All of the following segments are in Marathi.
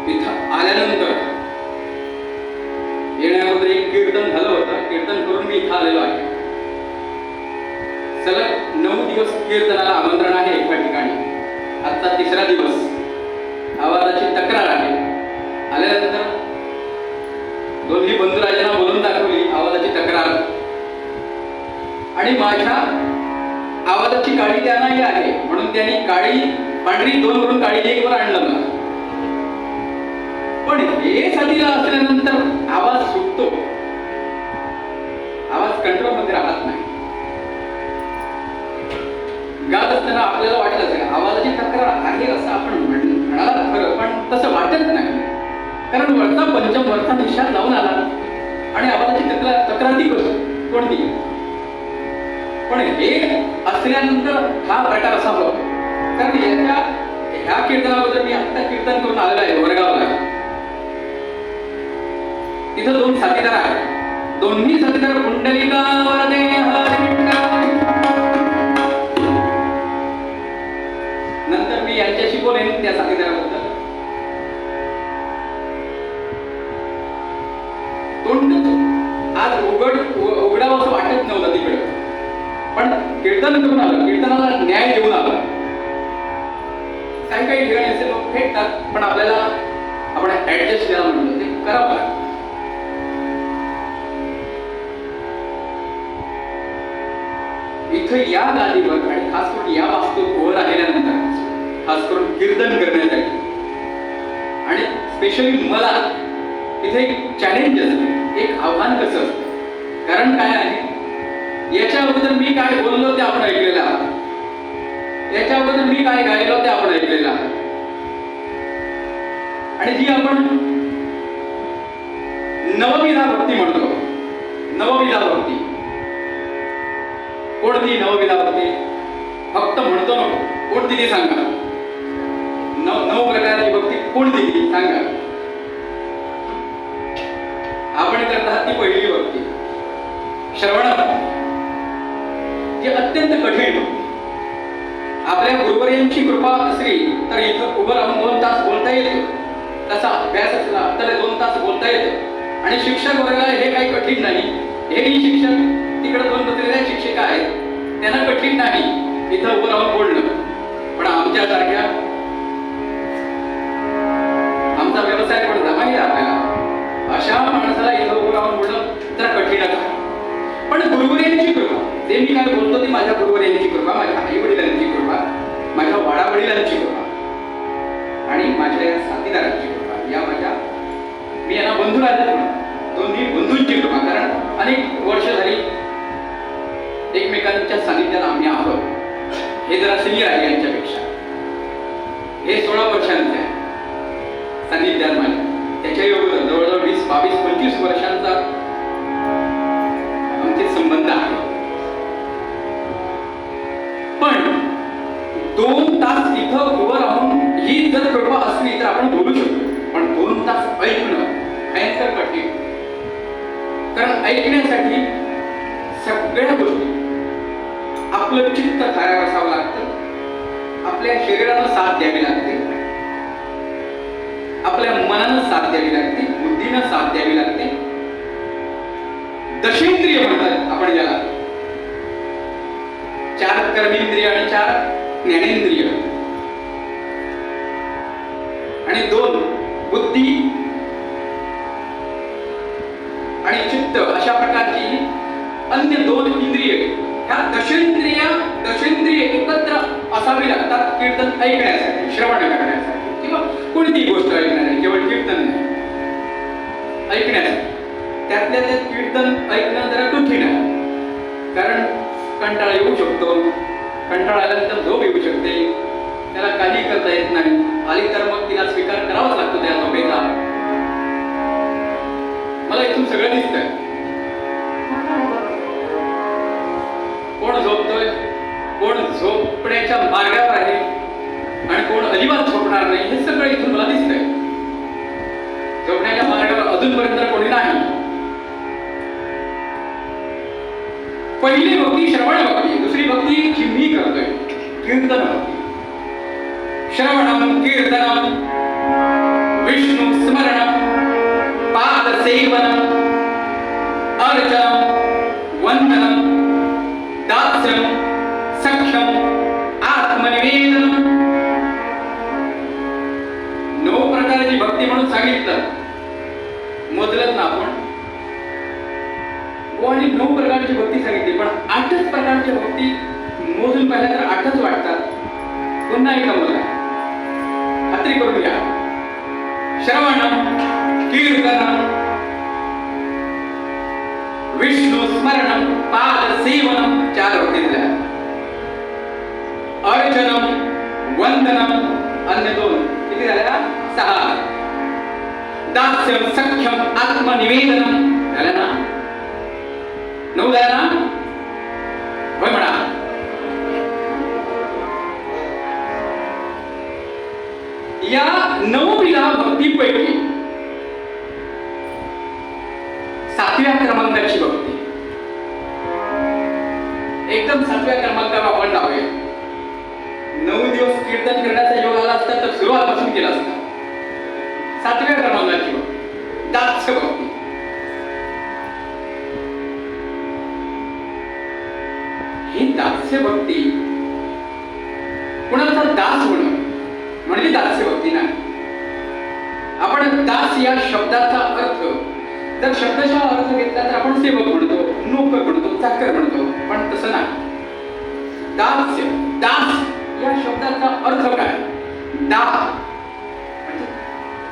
इथं आल्यानंतर येण्याअगोदर एक कीर्तन झालं होतं. कीर्तन करून मी इथं आलेलो आहे. सलग 9 दिवस कीर्तनाला आमंत्रण आहे एका ठिकाणी. आजचा 3रा दिवस. आवाजाची तक्रार आहे. आल्यानंतर दोन्ही बंधुराजांना बोलून दाखवली आवाजाची तक्रार, आणि माझ्या आवाजाची काळी त्यांनाही आहे म्हणून त्यांनी काळी पांढरी 2 वरून काळी 1 वर आणलं मला. पण हे साथीला असल्यानंतर आवाज सुटतो, आवाज कंट्रोल मध्ये राहत नाही. गात असताना आपल्याला वाटत असेल आवाजाची तक्रार आहे असं आपण म्हणाला खरं, पण तसं वाटत नाही. कारण वरचा पंचम वरचा निशाण जाऊन आला आणि आवाजाची तक्रार ती कोणती. पण हे असल्यानंतर हा प्रकार असा होतो. कारण ह्या कीर्तनाबद्दल मी आता कीर्तन करून आलेला आहे वडगावला. तिथं 2 साथीदार आहेत. दोन्ही साथीदार पुंडलिका वरदे हरिविठ्ठल. नंतर मी यांच्याशी बोलेन त्या साथीदाराबद्दल. तोंड आज उघडावं असं वाटत नव्हतं तिकडे, पण कीर्तन करून आलं, कीर्तनाला न्याय देऊन आलं. काही काही ठिकाणी असे लोक भेटतात, पण आपल्याला आपण ऍडजस्ट करायला म्हणतो ते करावं लागतं. इथं या गादीवर आणि खास करून या वास्तू उभं राहिल्यानंतर खास करून कीर्तन करण्यासाठी आणि स्पेशली मला इथे एक चॅलेंज असतं, एक आव्हान कसं असतं. कारण काय आहे, याच्या अगोदर मी काय बोललो ते आपण ऐकलेलं आहात. याच्या अगोदर मी काय गायलो ते आपण ऐकलेलं आहात. आणि जी आपण नवविधा भक्ती म्हणतो, नवविधा भक्ती कोणती नवविधा भक्ती? फक्त म्हणतो नको, कोणती ती सांगा. 9 प्रकारची भक्ती कोणती ती सांगा. आपण करतात ती पहिली भक्ती श्रवण भक्ती, जी अत्यंत कठीण. आपल्या गुरुवर्यांची कृपा असली तर इथं उभं राहून 2 तास बोलता येतं. तसा अभ्यास असला तर 2 तास बोलता येतं. आणि शिक्षक वर्गाला हे काही कठीण नाही. हेही शिक्षक तिकडे 2 बसलेल्या शिक्षिका आहेत, त्यांना कठीण नाही इथं उभं राहून बोलणं. पण आमच्यासारख्या आमचा व्यवसाय पण जमाही आपल्याला अशा माणसाला इथं उभं राहून बोलणं जरा कठीणच आहे. पण गुरुवर्यांची कृपा, ते मी काय बोलतो ती माझ्या गुरुवर्यांची कृपा, माझ्या आई वडिलांची कृपा, माझ्या वाडावडिलांची कृपा आणि माझ्या या साथीदारांची कृपा, या माझ्या मी यांना बंधुराज दोन्ही बंधूंची कृपा. कारण अनेक वर्ष झाली एकमेकांच्या सानिध्यात आम्ही आहोत. हे जरा सिनियर आहे यांच्यापेक्षा, हे 16 वर्षांचे आहे सानिध्यात माझ्या. त्याच्या योगदान जवळजवळ 20, 22, 25 वर्षांचा आमचे संबंध आहे. पण 2 तास इथं उभं राहून ही जर कृपा असली तर आपण बोलू शकतो. पण 2 तास ऐकणं भयंकर कठीण. कारण ऐकण्यासाठी सगळ्या गोष्टी आपलं चित्त थाऱ्यावर असावं लागतं, आपल्या शरीराला साथ द्यावी लागते, आपल्या मनानं साथ द्यावी लागते, बुद्धीनं साथ द्यावी लागते. दशेंद्रिय म्हणतात आपण ज्याला, 4 कर्मेंद्रिय आणि 4 ज्ञानेंद्रिय आणि 2 बुद्धी आणि चित्त, अशा प्रकारची अन्य 2 इंद्रिय. ह्या दशेंद्रिय एकत्र असावी लागतात कीर्तन ऐकण्यासाठी, श्रवण करण्यासाठी किंवा कोणतीही गोष्ट ऐकण्यासाठी. केवळ कीर्तन नाही, ऐकण्यासाठी. त्यातल्या त्यात कीर्तन ऐकणं जरा कठीण आहे. कारण कंटाळा येऊ शकतो, कंटाळा आल्यानंतर झोप येऊ शकते, त्याला काही करता येत नाही. आली तर मग तिला स्वीकार करावाच लागतो त्या झोपेचा. मला इथून सगळं दिसतंय. कोण झोपतोय, कोण झोपण्याच्या मार्गावर आहे आणि कोण अजिबात झोपणार नाही, हे सगळं इथून मला दिसतंय. झोपण्याच्या मार्गावर अजूनपर्यंत कोणी नाही. पहिली भक्ती श्रवण भक्ती, दुसरी भक्ती जी मी करतोय कीर्तन भक्ती. श्रवणम कीर्तनम विष्णु स्मरणम, पाद सेवनम, अर्चनम, वंदनम, दास्यम, सख्यम, आत्मनिवेदनम. 9 प्रकारची भक्ती म्हणून सांगितलं. मोजलत ना आपण आणि 9 प्रकारची भक्ती सांगितली, पण 8च प्रकारची भक्ती मोजून पाहिल्या तर 8च वाटतात. पुन्हा एकदा मोजा, खात्री करून घ्या. श्रवणम, कीर्तनम, विष्णू स्मरणम, पाद सेवनम 4 भक्ती दिल्या. अर्चनम, वंदनम अन्य 2 किती झाल्या? 6. दास्यम, सख्यम, आत्मनिवेदनम झाल्या ना? 9 झाल्या ना? होय म्हणा. या 9 विधा भक्तीपैकी 7व्या क्रमांकाची भक्ती, एकदम 7व्या क्रमांकावर आपण जाऊया. 9 दिवस कीर्तन करण्याचा योग आला असता तर सुरुवातपासून केला असता. 7व्या क्रमांकाची भक्ती, दास्य भक्ती. ही दास्य भक्ती, कुणाचा दास होणं म्हणजे दास्य भक्ती नाही. आपण दास या शब्दाचा अर्थ जर शब्दशः अर्थ घेतला तर आपण सेवक म्हणतो, नोकर म्हणतो, चाकर म्हणतो, पण तसं नाही. दास्य, दास या शब्दाचा अर्थ काय? दा म्हणजे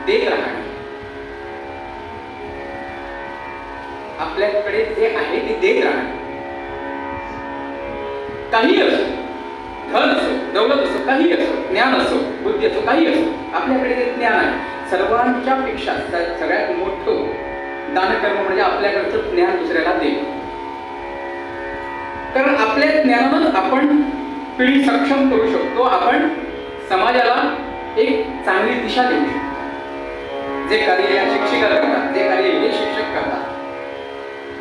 देत राहणे. आपल्याकडे जे आहे ते देत राहणे. काही असो, धन असो, दौलत असो, काही असो, ज्ञान असो, बुद्धी असो, काही असो, आपल्याकडे जे ज्ञान आहे सर्वांच्या पेक्षा सगळ्यात मोठं दानकर्म म्हणजे आपल्याकडचं ज्ञान दुसऱ्याला देणं. कारण आपल्या ज्ञानानं आपण पिढी सक्षम करू शकतो. आपण समाजाला एक चांगली दिशा देऊ शकतो. जे कार्य या शिक्षिका करतात, जे कार्य हे शिक्षक करतात,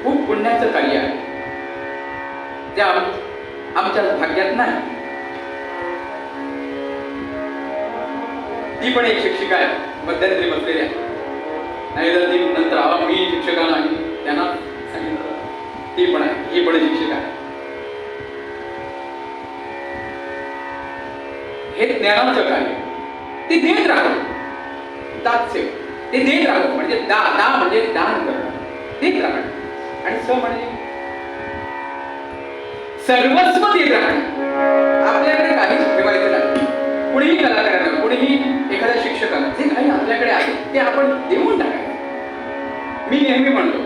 खूप पुण्याचं कार्य आहे. जे आमच्या भाग्यात नाही. ती पण एक शिक्षिका आहे, मध्यंतरी बसलेली आहे. नाही तर ती नंतर आवा मी शिक्षका नाही त्यांना सांगितलं. ती पण आहे, ही पण शिक्षिका आहे. हे ज्ञानाचं कार्य ते देत राहू. दास्य ते देत राहू म्हणजे दा म्हणजे दान करणं, देत राहणं. आणि स म्हणजे सर्वस्व देत राहणं. आपल्याकडे काहीच ठेवायचं नाही. कुणीही कलाकारांना, कुणीही एखाद्या शिक्षकांना जे काही आपल्याकडे आहे ते आपण देऊन टाकायचं. मी नेहमी म्हणतो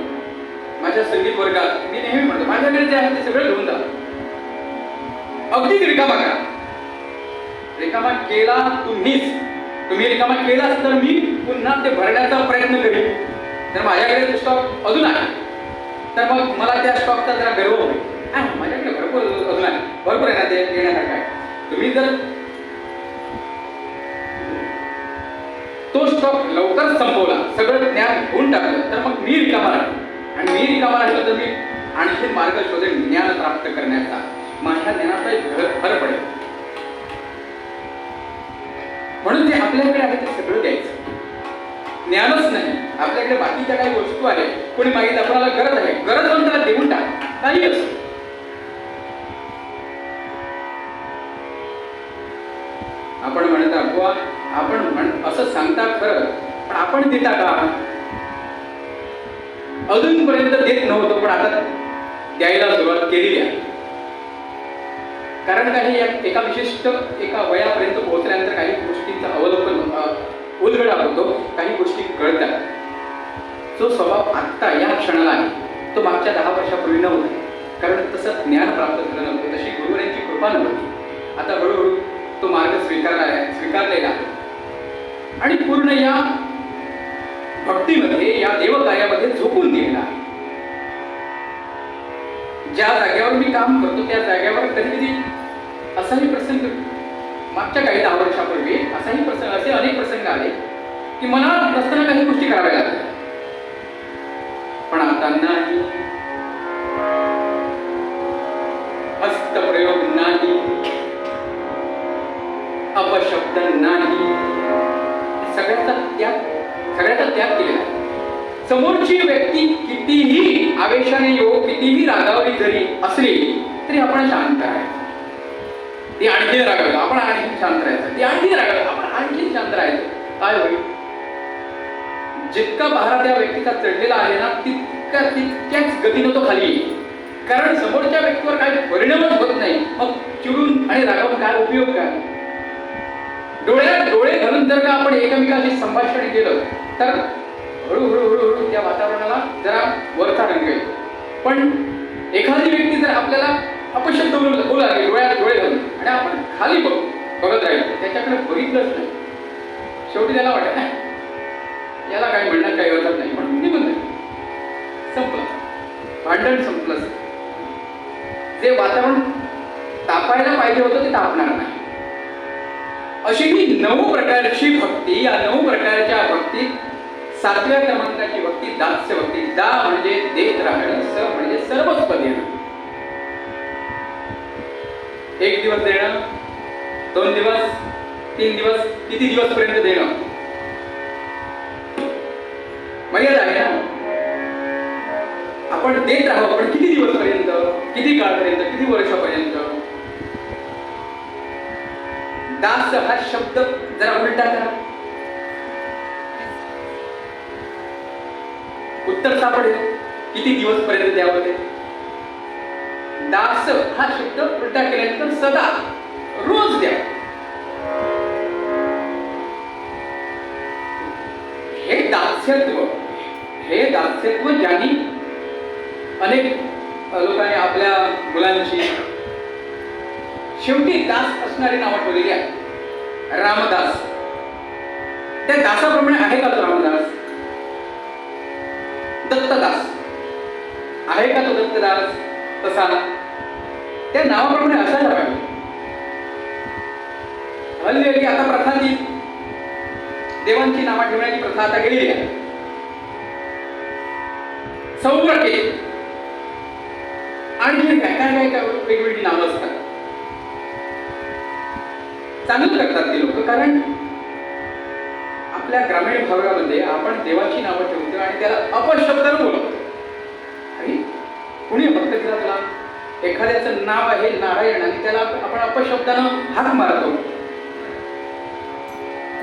माझ्या संगीत वर्गात, मी नेहमी म्हणतो माझ्याकडे जे आहे ते सगळं घेऊन जा. अगदीच रिकामा करा. रिकामा केला तुम्ही रिकामा केलाच तर मी पुन्हा ते भरण्याचा प्रयत्न करेन. तर माझ्याकडे स्टॉक अजून आहे तर मग मला त्या स्टॉकचा जरा गर्व होईल. माझ्याकडे भरपूर अजून आहे, भरपूर आहे ना ते येण्यासारखं आहे. तुम्ही जर तो स्टॉक लवकर संपवला, सगळं ज्ञान घेऊन टाकलं तर मग मी रिकामा राहील. आणि मी रिकामा राहिलो तर मी आणखी मार्ग शोधेन ज्ञान प्राप्त करण्याचा. माझ्या ज्ञानाचा भर पडेल. म्हणून जे आपल्याकडे आहे ते सगळं द्यायचं. ज्ञानच नाही, आपल्याकडे बाकीच्या काही वस्तू आहेत, कोणी मागितलं आपल्याला गरज आहे, गरज म्हणून त्याला देऊन टाक. काही असो. आपण म्हणता बुवा आपण असं सांगता खरं, पण आपण देता का? अजूनपर्यंत देत नव्हतो, पण आता द्यायला सुरुवात केलेली आहे. कारण काही एका विशिष्ट वयापर्यंत पोहोचल्यानंतर काही गोष्टींचं अवलोकन उलगडा होतो, काही गोष्टी कळतात. जो स्वभाव आत्ता या क्षणाला आहे तो मागच्या 10 वर्षापूर्वी नव्हता. कारण तसं ज्ञान प्राप्त झालं नव्हतं, तशी गुरुवरांची कृपा नव्हती. आता हळूहळू तो मार्ग स्वीकारलेला आहे. आणि पूर्ण या भक्तीमध्ये, या देवकार्यामध्ये झोकून गेला आहे. ज्या जागेवर मी काम करतो त्या जागेवर कधी कधी असाही प्रसंग, मागच्या काही 10 वर्षापूर्वी असाही प्रसंग, असे अनेक प्रसंग आले की मला नसताना काही गोष्टी कराव्या लागल्या. पण आता नाही, हस्तप्रयोग नाही, अपशब्द नाही, सगळ्याचा त्याग सगळ्याचा त्याग केलेला आहे. समोरची व्यक्ती कितीही आवेशाने कितीही रागावली जरी असली तरी आपण शांत राहायचं. ती आणखी रागावलं आपण आणखी शांत राहायचं. ती आणखी रागावलं आपण आणखी शांत राहायचं. काय होईल? जितका पहारा त्या व्यक्तीचा चढलेला आहे ना तितक्याच गतीनं तो खाली येईल. कारण समोरच्या व्यक्तीवर काही परिणामच होत नाही. मग चिडून आणि रागावून काय उपयोग काय? डोळ्यात डोळे घालून जर का आपण एकमेकांशी संभाषण केलं तर हळूहळू त्या वातावरणाला जरा वरचा रंग येतो. पण एखादी व्यक्ती जर आपल्याला अपशब्द बोलू लागेल डोळ्यात डोळे घालून आणि आपण खाली बघत राहिलो त्याच्याकडे बघितलंच नाही, शेवटी त्याला वाटत याला काही म्हणण्यात काही अर्थ नाही म्हणून निघून जाईल. संपलं, भांडण संपलं. जे वातावरण तापायला पाहिजे होतं ते तापणार नाही. अशी ही 9 प्रकारची भक्ती. या 9 प्रकारच्या भक्तीत 7व्या क्रमांकाची भक्ती दास्य भक्ती. दा म्हणजे देत राहणे, स म्हणजे सर्वस्व देणं. 1 दिवस देणं, 2 दिवस, 3 दिवस, किती दिवस पर्यंत देणं मर्यादा आहे ना. आपण देत राहू पण किती दिवस पर्यंत, किती काळपर्यंत, किती वर्षापर्यंत. दास हा शब्द जरा उलटा करा, उत्तर सापडेल. किती दिवस पर्यंत द्यावं ते. दास हा शब्द उलटा केल्यानंतर सदा, रोज द्या. हे दास्यत्व, हे दास्यत्व ज्यांनी अनेक लोकांनी आपल्या मुलांची शेवटी दास असणारी नावं ठेवलेली आहे. रामदास. त्या दासाप्रमाणे आहे का तो रामदास? दत्तदास आहे का तो दत्तदास? तसा त्या नावाप्रमाणे असायला पाहिजे. हल्ली आता प्रथा ती देवांची नावं ठेवण्याची प्रथा आता गेलेली आहे. सौव्रके आणखी काय काय काय वेगवेगळी नावं असतात. चांगलं करतात ते लोक, कारण आपल्या ग्रामीण भागामध्ये आपण देवाची नावं ठेवतो आणि त्याला अपशब्दानं बोलतो. आणि कुणी भक्त दिला त्याला, एखाद्याचं नाव आहे नारायण आणि त्याला आपण अपशब्दानं हाक मारतो.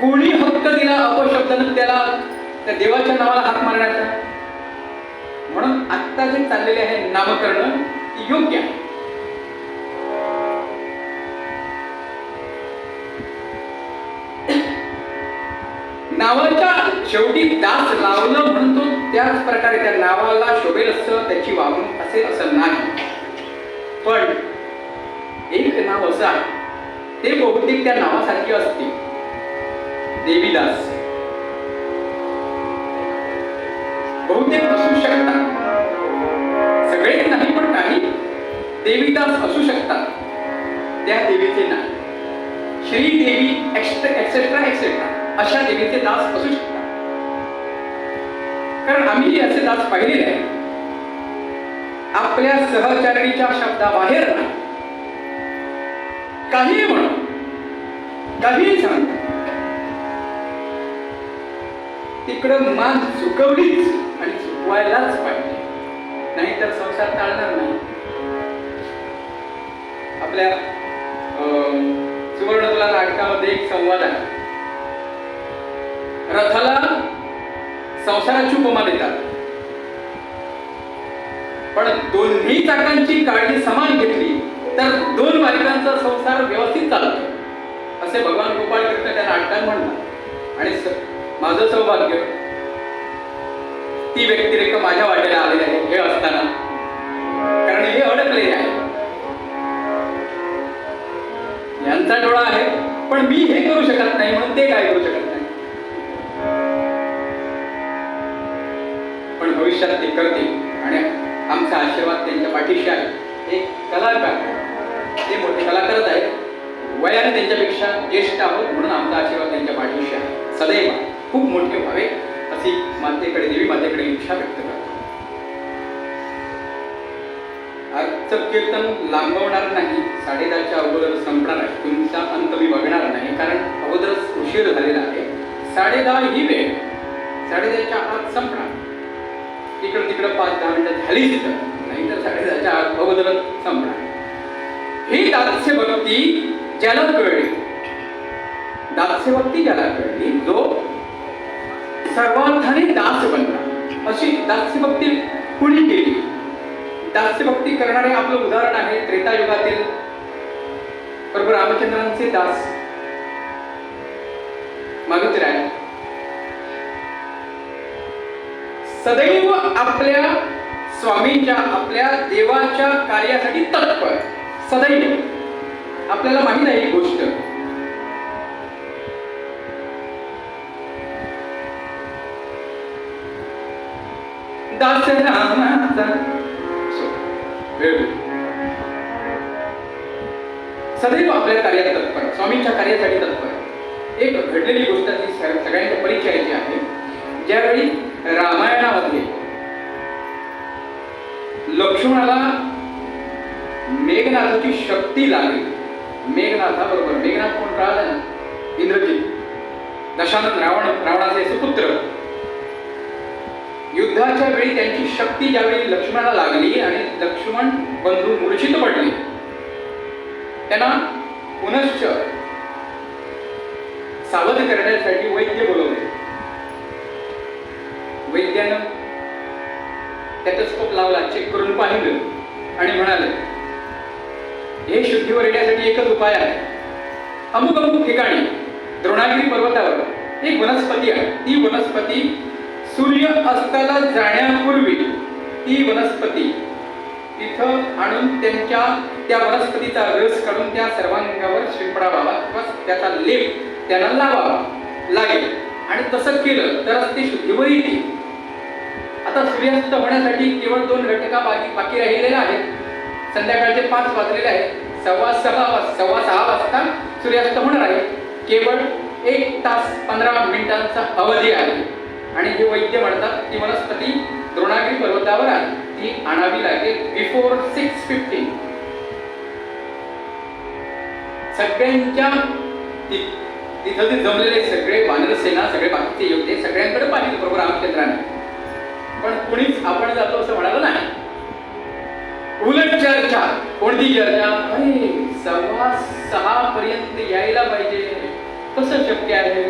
कोणी हक्क दिला अपशब्दानं त्याला त्या देवाच्या नावाला हाक मारण्याचा? म्हणून आत्ता जे चाललेले आहे नामकरण योग्य आहे. नावाच्या शेवटी दास लावलं म्हणून तो त्याच प्रकारे त्या नावाला शोभेल असं त्याची वागणूक असेल असं नाही. पण एक नाव असं आहे ते बहुतेक त्या नावासारखे असते. देवीदास बहुतेक असू शकतात, सगळेच नाही पण काही देवीदास असू शकतात. त्या देवीचे नाव श्रीदेवी एक्सेट्रा एक्सेट्रा अशा देवीचे दास असू शकतात. कारण आम्ही असे दास पाहिलेले आहे. आपल्या सहचारणीच्या शब्दाबाहेर नाही, काही म्हणून काही सांग तिकडं मान चुकवलीच आणि चुकवायलाच पाहिजे, नाहीतर संसार चालणार नाही. आपल्या सुवर्णतुला नाटकामध्ये एक संवाद आहे. रथाला संसाराची उपमा देतात, पण दोन्ही चाकांची काळजी समान घेतली तर 2 बायकांचा संसार व्यवस्थित चालतो असे भगवान गोपाळ कृष्ण त्या नाटकात म्हणतात. आणि माझं सौभाग्य ती व्यक्तिरेखा माझ्या वाटेला आलेली आहे हे असताना, कारण हे अडकलेले आहे. यांचा डोळा आहे पण मी हे करू शकत नाही म्हणून ते काय करू शकत नाही. पण भविष्यात ते करतील आणि आमचा आशीर्वाद त्यांच्या पाठीशी आहे. एक कलाकार, ते मोठे कलाकारच आहेत, वयाने त्यांच्यापेक्षा ज्येष्ठ आहोत म्हणून आमचा आशीर्वाद त्यांच्या पाठीशी आहे. सदैव खूप मोठे व्हावे अशी मातेकडे, देवी मातेकडे इच्छा व्यक्त करतो. आजचं कीर्तन लांबवणार नाही, 10:30च्या अगोदर संपणार आहे. तुमचा अंत मी बघणार नाही कारण अगोदरच उशीर झालेला आहे. 10:30 ही वेळ 10:30च्या आत संपणार. इकडं तिकडं 5-10 मिनिटं झाली तिथं, नाही तर 10:30च्या आत अगोदरच संपणार. ही दास्य भक्ती ज्याला कळली, दास्य भक्ती ज्याला कळली, जो सर्वार्थाने दास बनला. अशी दास्य भक्ती कुणी केली? दास्य भक्ती करणारे आपलं उदाहरण आहे त्रेतायुगातील प्रभू रामचंद्रांचे दास मारुतीराय. सदैव आपल्या स्वामींच्या, आपल्या देवाच्या कार्यासाठी तत्पर, सदैव. आपल्याला माहित आहे ही गोष्ट. दास रामाचा सदैव आपल्या कार्यात तत्पर, स्वामींच्या कार्यासाठी तत्पर. एक घडलेली गोष्ट ती सगळ्यांच्या परिचयाची आहे. ज्यावेळी रामायणामध्ये लक्ष्मणाला मेघनाथाची शक्ती लागली, मेघनाथाबरोबर, मेघनाथ कोण कळाला ना? इंद्रजित, दशानन, रावणाचे सुपुत्र. युद्धाच्या वेळी त्यांची शक्ती ज्यावेळी लक्ष्मणाला लागली आणि लक्ष्मण बंधू मूर्छित पडले, त्यांना पुनश्च सावध करण्यासाठी वैद्य बोलवले. वैद्यानं स्टेथोस्कोप लावला, चेक करून पाहिलं आणि म्हणाले, हे शुद्धीवर येण्यासाठी एकच उपाय आहे. अमुक अमुक ठिकाणी द्रोणागिरी पर्वतावर एक वनस्पती आहे. ती वनस्पती सूर्य अस्ताला जाण्यापूर्वी ती वनस्पती तिथं आणून त्या वनस्पतीचा रस काढून त्या सर्वांगावर शिंपडावा किंवा त्याचा लेप त्यांना लावावा लागेल. आणि तसं केलं तरच ती शुद्धीवर येते. आता सूर्यास्त होण्यासाठी केवळ 2 घटका बाकी राहिलेल्या आहेत. संध्याकाळचे 5 वाजलेले आहेत. 6:15 वाजता सूर्यास्त होणार आहे. केवळ 1 तास 15 मिनिटांचा अवधी आहे. आणि जे वैद्य म्हणतात ती वनस्पती द्रोणागिरी पर्वतावर आहे, ती आणावी लागेल बिफोर 6:15. सगळ्यांच्या तिथं ते जमलेले सगळे वानरसेना, सगळे बाकीचे योद्धे सगळ्यांकडे पाहिजे प्रभू रामचंद्राने. पण कुणीच आपण जातो असं म्हणालं नाही. उलट चर्चा. कोणती चर्चा? अरे 6:15 पर्यंत यायला पाहिजे, कसं शक्य आहे?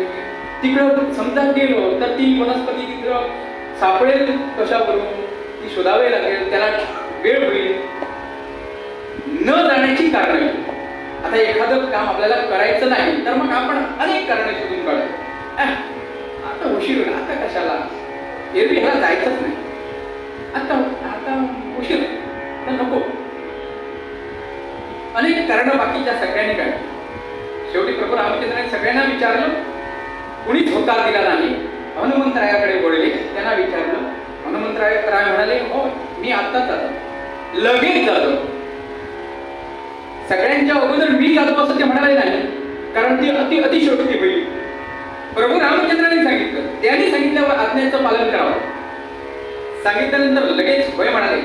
तिकडं समजा गेलो तर ती वनस्पती तिकडं सापडेल कशावरून? ती शोधावे लागेल, त्याला वेळ होईल. न जाण्याची कारण. आता एखादं काम आपल्याला करायचं नाही तर मग आपण अनेक कारणे शोधून काढतो. आता उशीर होईल, आता कशाला, एरवी ह्याला जायचंच नाही, आता उशीर तर नको. अनेक कारण बाकीच्या सगळ्यांनी काढली. शेवटी प्रभू रामचंद्राने सगळ्यांना विचारलं, कुणीच होकार दिला नाही. हनुमंतरायाकडे वळले, त्यांना विचारलं. हनुमंतराय म्हणाले, हो मी आत्ताच जातो, लगेच जातो. सगळ्यांच्या अगोदर मी जातो असं ते म्हणाले नाही, कारण ती अतिशयोक्ती होईल. प्रभू रामचंद्राने सांगितलं, त्यांनी सांगितल्यावर आज्ञेचं पालन करावं. सांगितल्यानंतर लगेच होय म्हणाले.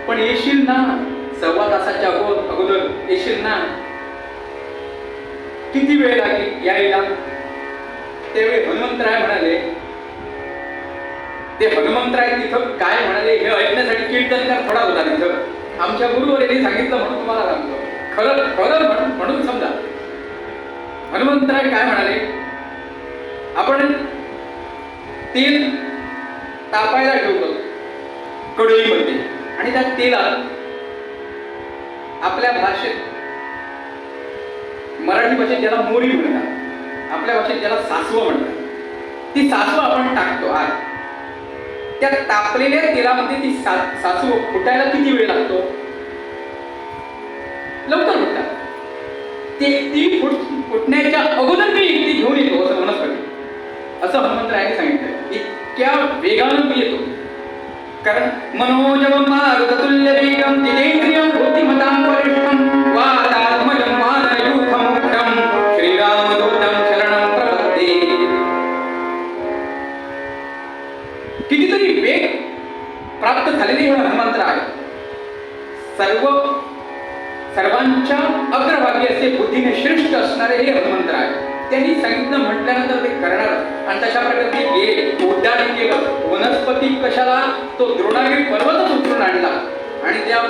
पण येशील ना 1.25 तासाच्या अगोदर येशील ना? किती वेळ लागेल यायला? त्यावेळी हनुमंतराय म्हणाले, ते हनुमंतराय तिथं काय म्हणाले हे ऐकण्यासाठी कीर्तनकार थोडा होता तिथं. आमच्या गुरुवरांनी सांगितलं म्हणून तुम्हाला सांगतो, खरं म्हणून समजा. हनुमंतराय काय म्हणाले, आपण तेल तापायला ठेवतो कढईमध्ये आणि त्या तेलात आपल्या भाषेत, मराठी भाषेत ज्याला मोरी म्हणतात, आपल्या भाषेत ज्याला सासवं म्हणतात, ती सासवं आपण टाकतो आत. त्या तापलेल्या तेलामध्ये ती सासवं फुटायला किती वेळ लागतो? लवकर फुटतात. ती फुटण्याच्या अगोदर मी ती घेऊन येतो असं वनस्पती, असं हनुमंतरायाने सांगितलं. इतक्या वेगानं मी येतो, कारण मनोजवं मारुततुल्य वेगं जितेंद्रियं बुद्धिमतां वरिष्ठं वातात्मजं वानरयूथमुख्यं श्रीरामदूतं शरणं प्रपद्ये. कितीतरी वेग प्राप्त झालेले हे हनुमंतराय सर्वांच्या अग्रभागी असे बुद्धीने श्रेष्ठ असणारे हे हनुमंतराय. त्यांनी सांगितलं म्हटल्यानंतर ते करणार. आणि कशा प्रकारे गेले, उड्डाण केलं, वनस्पती कशाला तो द्रोणागिरी पर्वतच उचलून आणला आणि त्या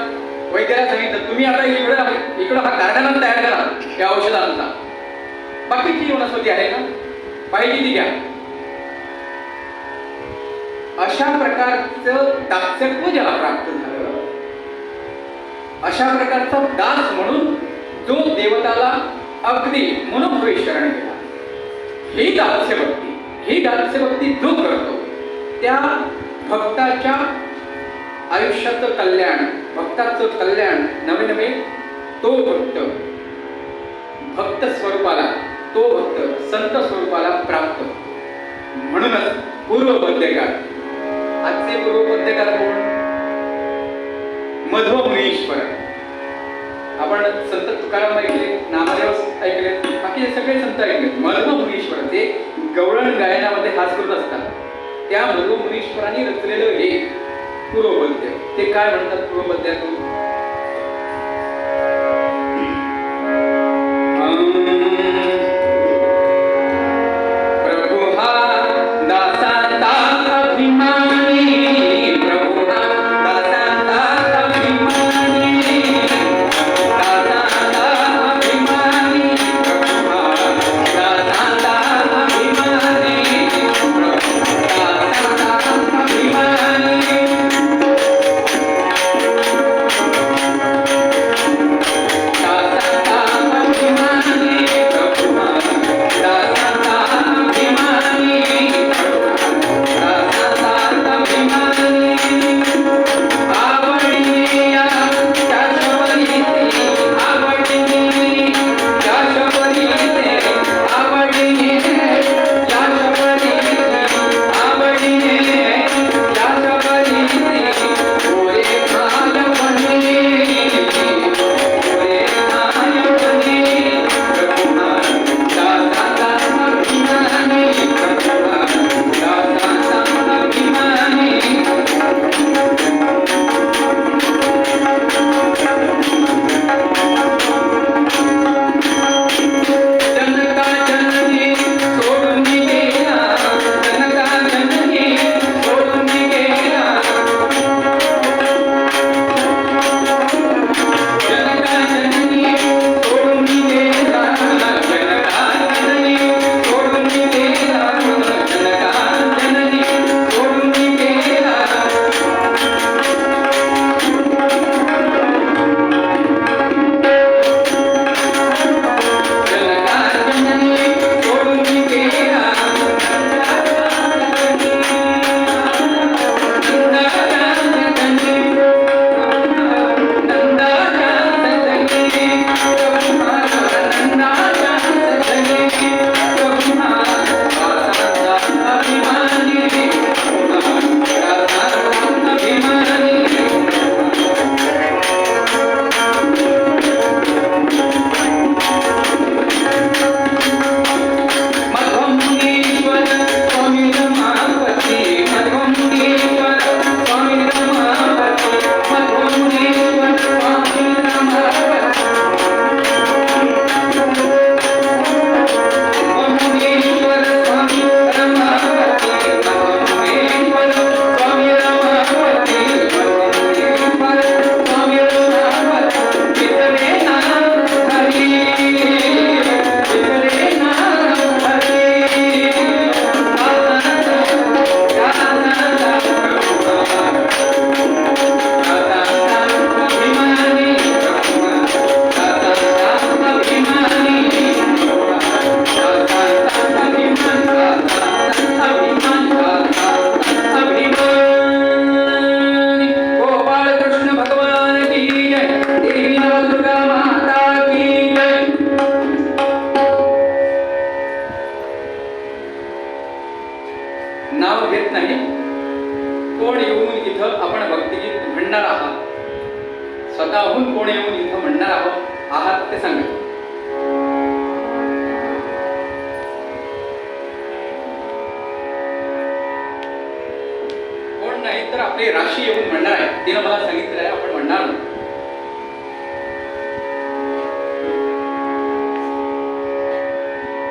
वैद्याला सांगितलं तुम्ही आता इकडं हा कारखाना तयार करा या औषधांचा, बाकीची वनस्पती आहे ना पाहिजे ती घ्या. अशा प्रकारचं दास्यत्व ज्याला प्राप्त झालं, अशा प्रकारचा दास म्हणून जो देवताला अगदी मनोभवेश्वराने केला, ही दास्यभक्ती जो करतो त्या भक्ताच्या आयुष्याचं कल्याण, भक्ताचं कल्याण नवे नवे तो भक्त स्वरूपाला, तो भक्त संत स्वरूपाला प्राप्त. म्हणूनच पूर्वपद्यकार, आजचे पूर्वपद्यकार कोण? मध्व मुनीश्वर. आपण संत तुकाराम ऐकले, नामदेव ऐकले, बाकी सगळे संत ऐकले. मध्व मुनीश्वर ते गवळण गायनामध्ये हास करून असतात. त्या मध्व मुनीश्वरांनी रचलेलं हे पूर्वपद्य, ते काय म्हणतात पूर्वपद्यातून? स्वतःहून कोण येऊन इथं म्हणणार आहात ते सांगा. कोण नाही तर आपली राशी येऊन म्हणणार आहे. तिनं मला सांगितलं आहे आपण म्हणणार नाही.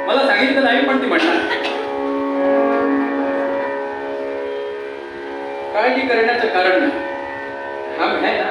मला सांगितलं नाही पण ती म्हणणार. काळजी करण्याचं कारण नाही. हम है ना.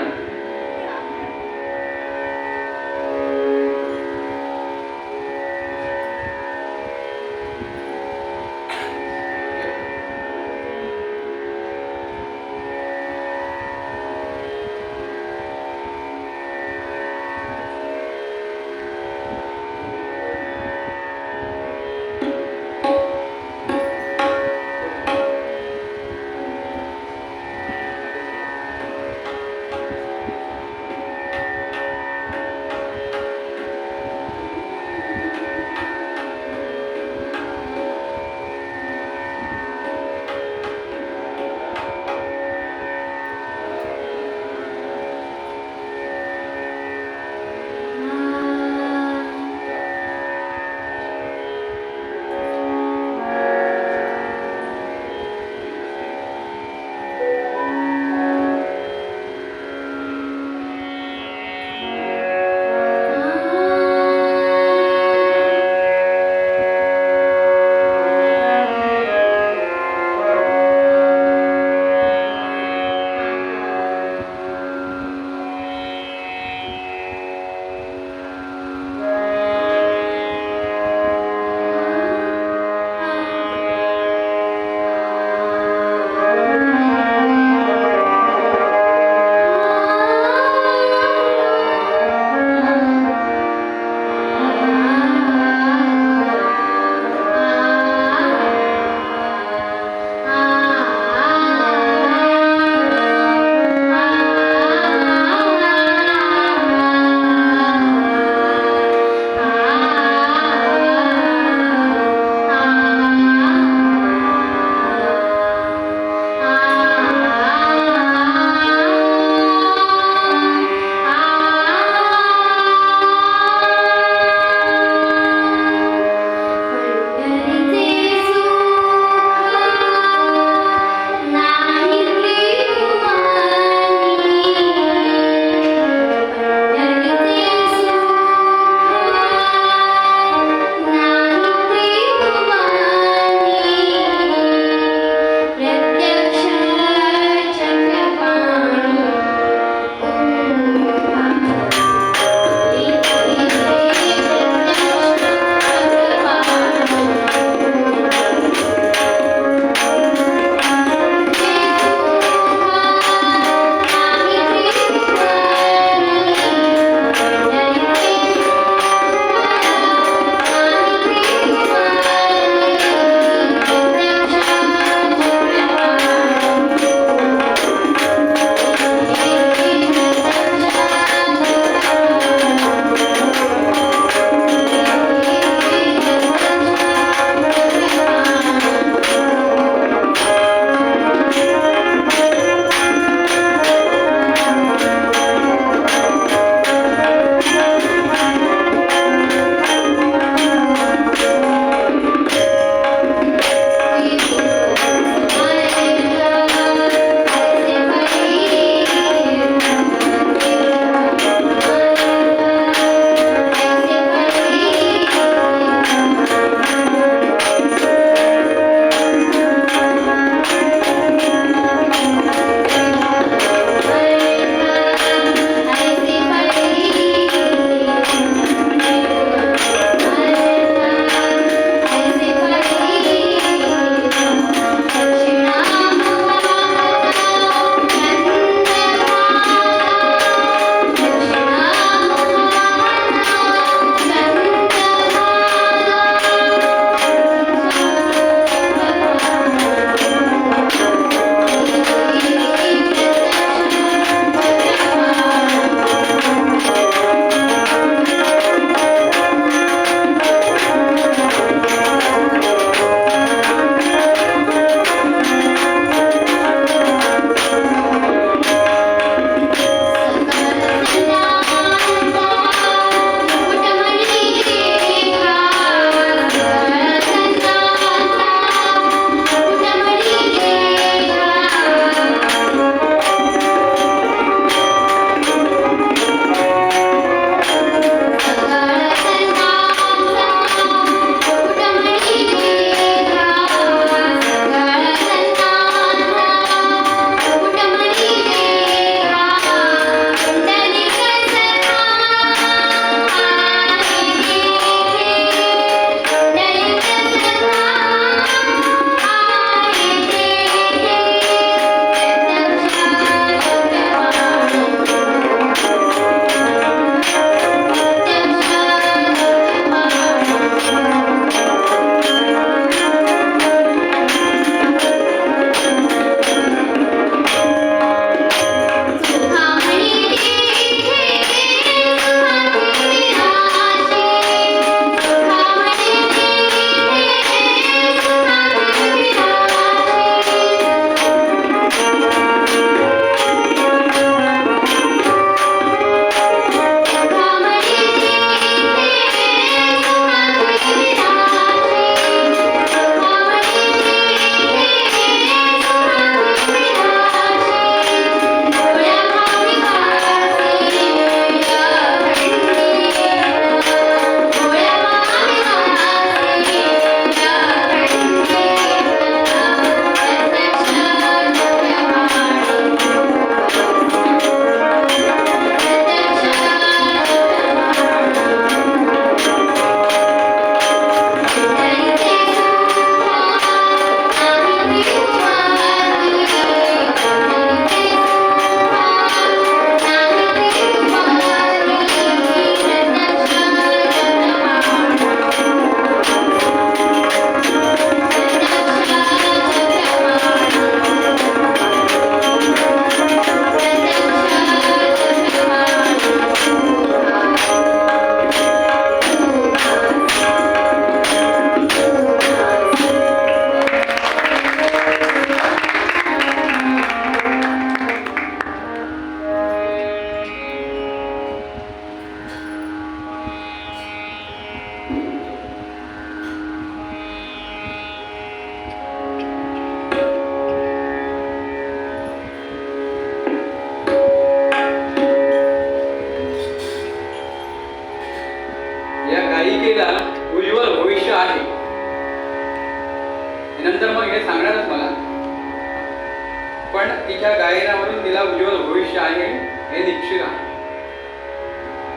पण तिच्या गायनावरून तिला उज्ज्वल भविष्य आहे हे निश्चित आहे.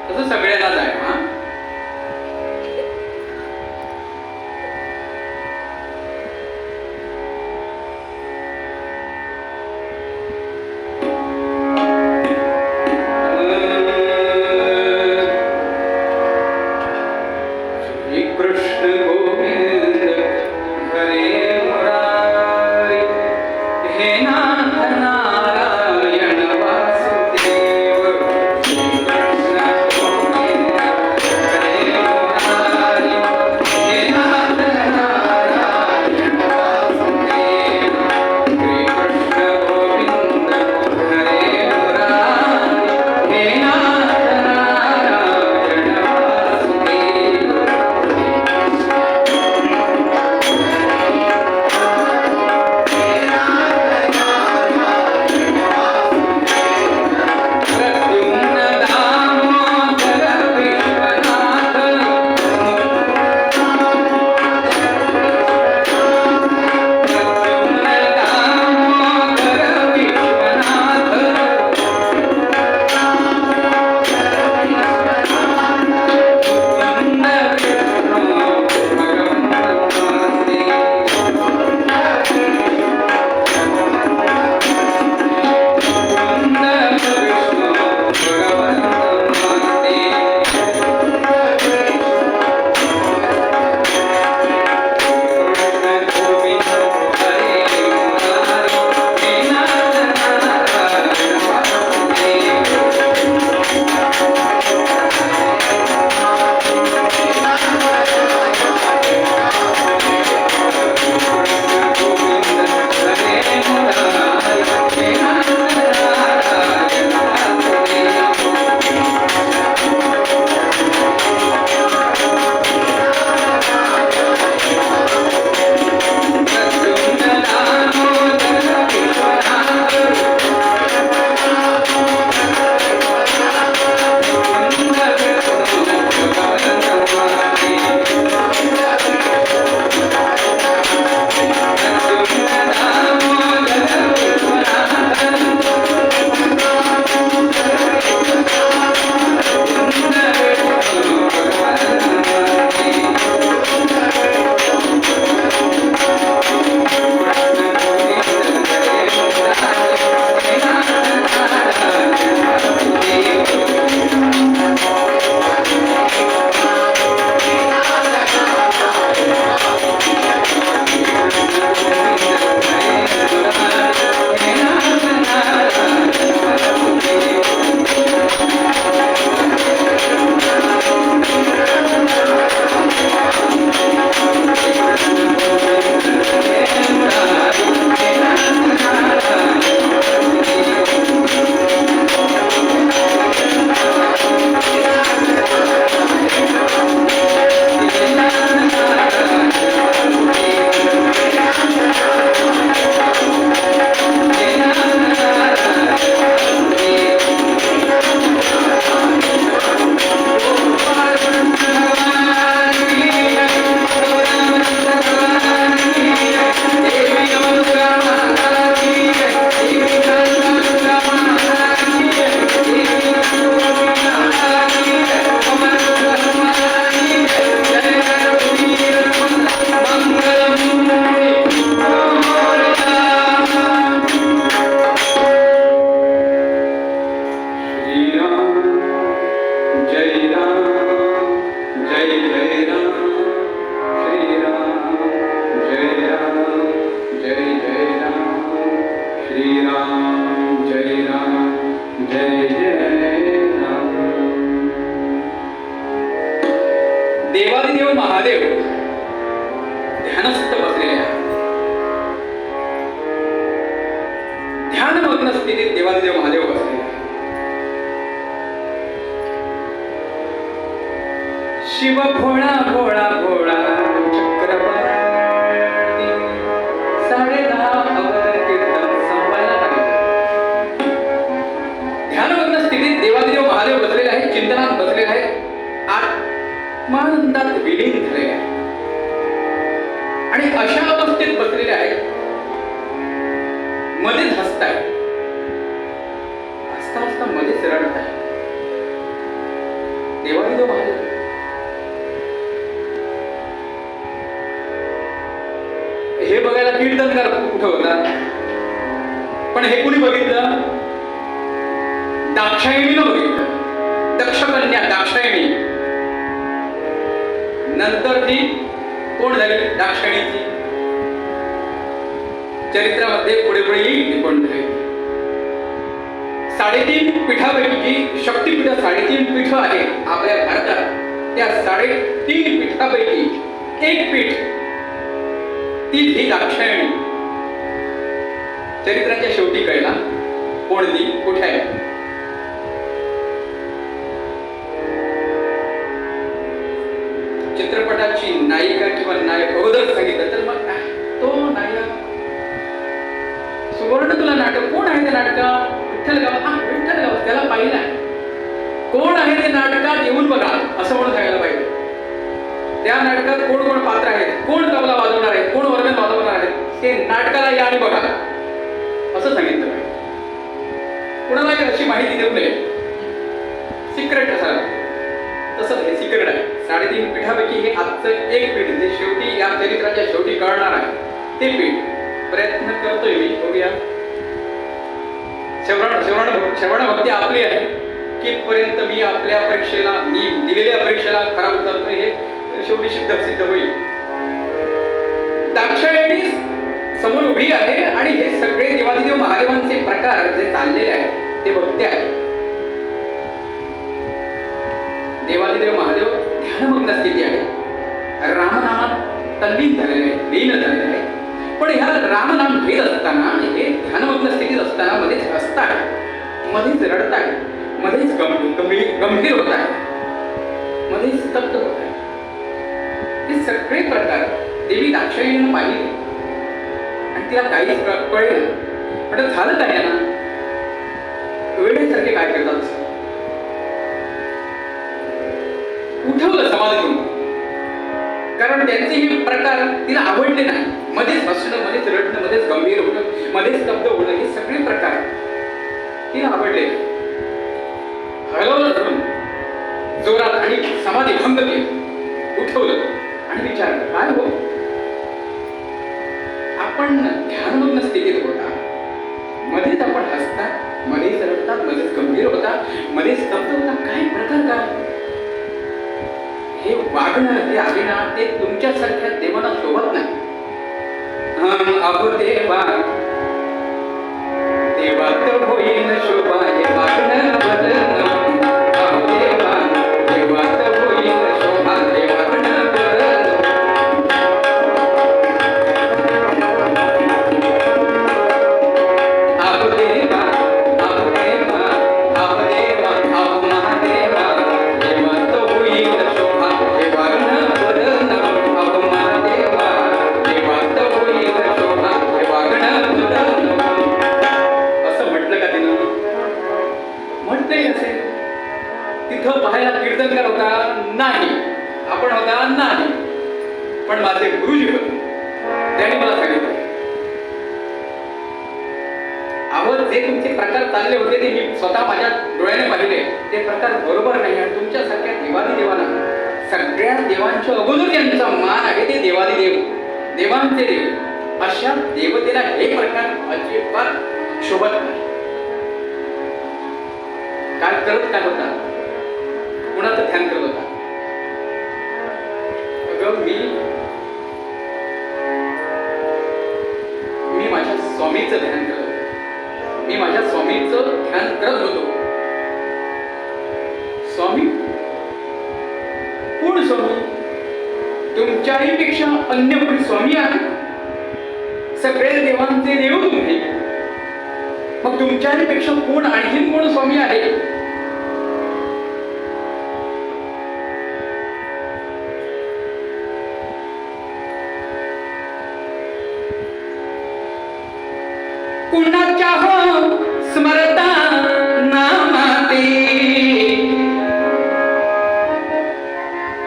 तसं सगळ्यांनाच आहे. हा शिव भोळा भोळा भोळा चक्रवर्ती 10:30 अवतार कीर्तन संपायला लागले. ध्यानमग्न स्थितीत देवादेव महादेव बसलेले आहे, चिंतनात बसलेले आहे, आत्मानंदात विलीन झालेले आहे आणि अशा अवस्थेत बसलेले आहेत. मध्येच हसताय. बघायला कीर्तनकार कुठं होता, पण हे कुणी बघितलं? दाक्षायणीनं बघितलं. दक्ष कन्या दाक्षायणी. नंतर ती कोण झाली दाक्षायणीची? चरित्रामध्ये पुढे पुढे येईल ती कोण झाली. 3.5 पीठापैकी शक्तीपीठ 3.5 पीठ आहे आपल्या भारतात. त्या 3.5 पीठापैकी एक पीठ ती दाक्षायणी. चरित्राच्या शेवटी कळला कोण ती, कुठे आहे. चित्रपटाची नायिका किंवा नायक अगोदर सांगितलं तर मग तो नायक सुवर्ण तुला नाटक कोण आहे त्या नाटकात? विठ्ठलगाव त्याला पाहिलाय. कोण आहे ते नाटकात येऊन बघा असं म्हणून सांगायला पाहिजे. त्या नाटकात कोण कोण पात्र आहेत, कोण तबला वाजवणार आहे, कोण वर्गण वाजवणार आहे, ते नाटकाला या आणि बघा असं सांगितलं पाहिजे. कुणालाही अशी माहिती देऊ नये, सिक्रेट असावं. तसंच हे सिक्रेट आहे. 3.5 पीठापैकी हे आजचं एक पीठ जे शेवटी या चरित्राच्या शेवटी कळणार आहे ते पीठ. प्रयत्न करतोय मी, बघूया. श्रवण भक्ती आपली आहे. कितपर्यंत मी आपल्या परीक्षेला, मी दिलेल्या परीक्षेला खरा उतरतोय हे शेवटी सिद्ध होईल. दाक्षायणी समोर उभी आहे आणि हे सगळे देवादिदेव महादेवांचे प्रकार जे चाललेले आहेत ते बघते आहे. देवादिदेव महादेव ध्यानमग्न स्थिती आहे. रामनामात तल्लीन झालेले आहे, लीन झालेले आहे. पण ह्या रामनाम घेत असताना, हे ध्यानमग्न स्थितीत असताना मध्येच हसताय, मध्येच रडताय, मध्येच गंभीर होत आहे, मध्येच स्तब्ध होत आहे. हे सगळे प्रकार देवी दाक्षायणीनं पाहिले आणि तिला काहीच कळलं. पण झालं काय ना, वेळेसारखे काय करतात, उठवलं समाधीतून. कारण त्यांचे हे प्रकार तिला आवडले नाही. मध्येच हसणं, मध्येच रडणं, मध्येच गंभीर होणं, मध्येच स्तब्ध होणं, हे सगळे प्रकार तिला आवडले. हलवलं धरून जोरात आणि समाधी भंग केली, उठवलं आणि विचारलं काय हो, आपण ध्यानमग्न स्थितीत होता, मध्येच आपण हसतात, मध्येच रडतात, मध्येच गंभीर होता, मध्येच स्तब्ध होता, काय प्रकार काय? हे वागणं, हे अभिनय ते तुमच्यासारख्या देवांना शोभत नाही. अहो देवा, देवात होईल शोभा हे वागणं बदलणं. अहो देवा, देवात होईल शोभा हे वागणं बदलणं. अहो देवा, अहो देवा, अहो देवा, अहो महादेवा, देवात होईल शोभा हे वागणं बदलणं. अहो महादेवा, देवात होईल शोभा हे वागणं बदलणं. असं म्हटलं का तिनं? म्हटलंय असेल. तिथं पाहायला कीर्तनकार होता नाही, आपण होता नाही, पण माझे गुरुजी होते. त्यांनी मला सांगितलं, अहो जे तुमचे प्रकार चालले होते ते मी स्वतः माझ्या डोळ्याने पाहिले, ते प्रकार बरोबर नाही. आणि तुमच्यासारख्या देवादी देवांना, सगळ्या देवांच्या अगोदर ज्यांचा मान आहे ते देवादी देव, देवांचे देव, अशा देवतेला हे प्रकार अजिबात शोभत नाही. काय करत काय होता, कुणाचं ध्यान करत होता? अगं मी माझ्या स्वामीचं ध्यान करत होतो. मी माझ्या स्वामीचं ध्यान करत होतो. स्वामी कोण? स्वामी तुमच्याही पेक्षा अन्य कोणी स्वामी आहे? सगळे देवांचे देव तुम्ही, मग तुमच्याही पेक्षा कोण, आणखीन कोण स्वामी आहे? कुणाच्या हो स्मरता नामाते.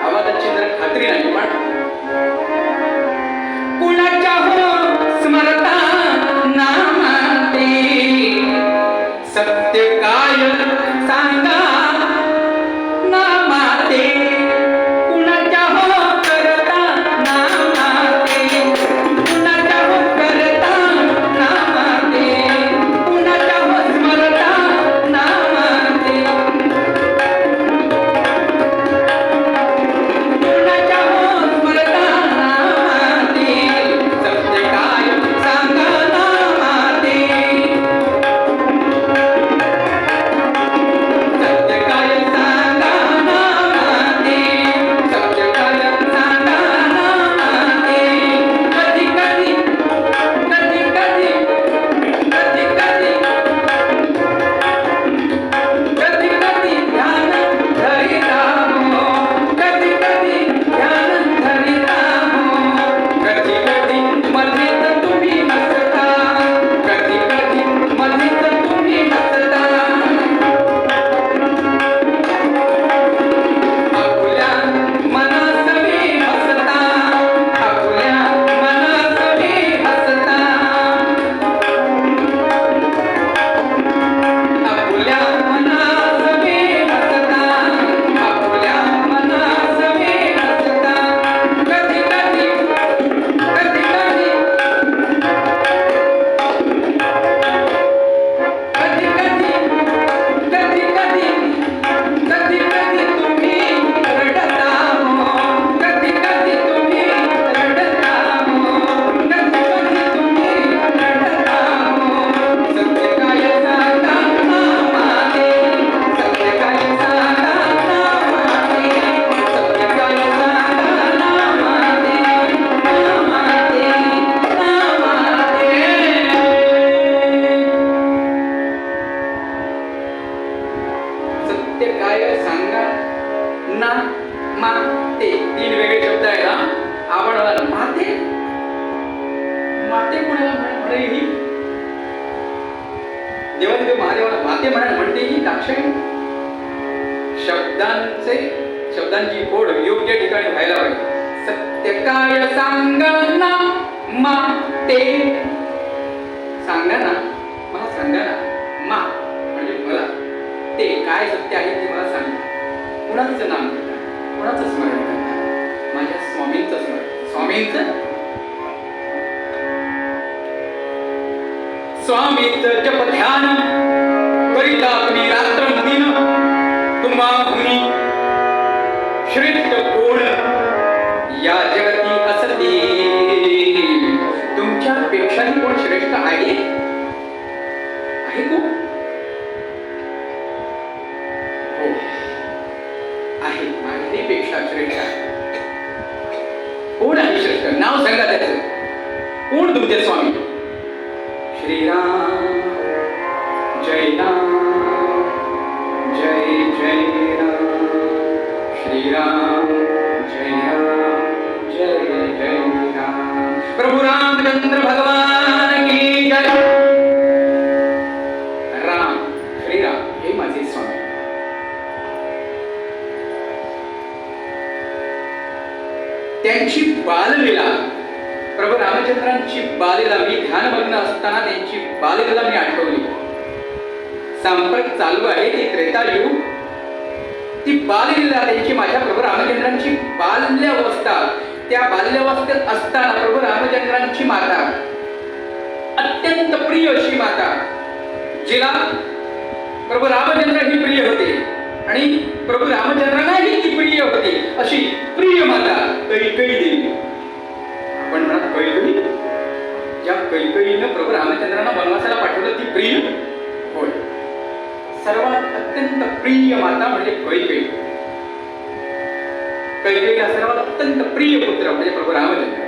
आवाजाची जर खात्री नाही, पण कुणाच्या हो स्मरता नामाते. सत्य काय सांगा नामाते. कुणाच्या हो करता नामाते. कुणाच्या हो ही देवादेव महादेवाला माते म्हणते ही दाक्षिणी शब्दांची फोड योग्य ठिकाणी व्हायला पाहिजे. सत्य काय सांगना माते, सांगा ना मला, सांगा ना मा म्हणजे मला, ते काय सत्य आहे ते मला सांगा. कुणाचं नाम घेता, कुणाचं स्मरण करता? माझ्या स्वामींचं स्मरण. स्वामींचं स्वामींचं जप ध्यान करिता तुम्ही रात्रंदिन तुम्हाहुनी श्रेष्ठ कोण या जगती असती. तुमच्यापेक्षाही कोण श्रेष्ठ आहे? आहे कोण? हो आहे, माझ्यापेक्षा श्रेष्ठ आहे. कोण आहे श्रेष्ठ? नाव सांगा त्याचं. कोण तुमचे स्वामी? श्रीराम जय राम जय जय राम, श्रीराम जय राम जय जय राम. प्रभु रामचंद्र भगवान की जय. राम श्रीराम हे माझे स्वामी. त्यांची बाललीला, प्रभू रामचंद्रांची बाललीला मी ध्यानमग्न असताना त्यांची बाललीला मी आठवली. सांप्रत चालू आहे ती त्रेतायुग, ती बाललीला त्यांची, माझ्या प्रभू रामचंद्रांची बाल्यावस्था. त्या बाल्यावस्थेत असताना प्रभू रामचंद्रांची माता, अत्यंत प्रिय अशी माता, जिला प्रभू रामचंद्र ही प्रिय होते आणि प्रभू रामचंद्रांनाही ती प्रिय होती, अशी प्रिय माता कैकेयी देवी. आपण म्हणा कैकेयी, ज्या कैकेयीनं प्रभू रामचंद्रांना वनवासाला पाठवलं ती प्रिय होय. सर्वात अत्यंत प्रिय माता म्हणजे कैकेयी. कैकेयीला सर्वात अत्यंत प्रिय पुत्र म्हणजे प्रभू रामचंद्र.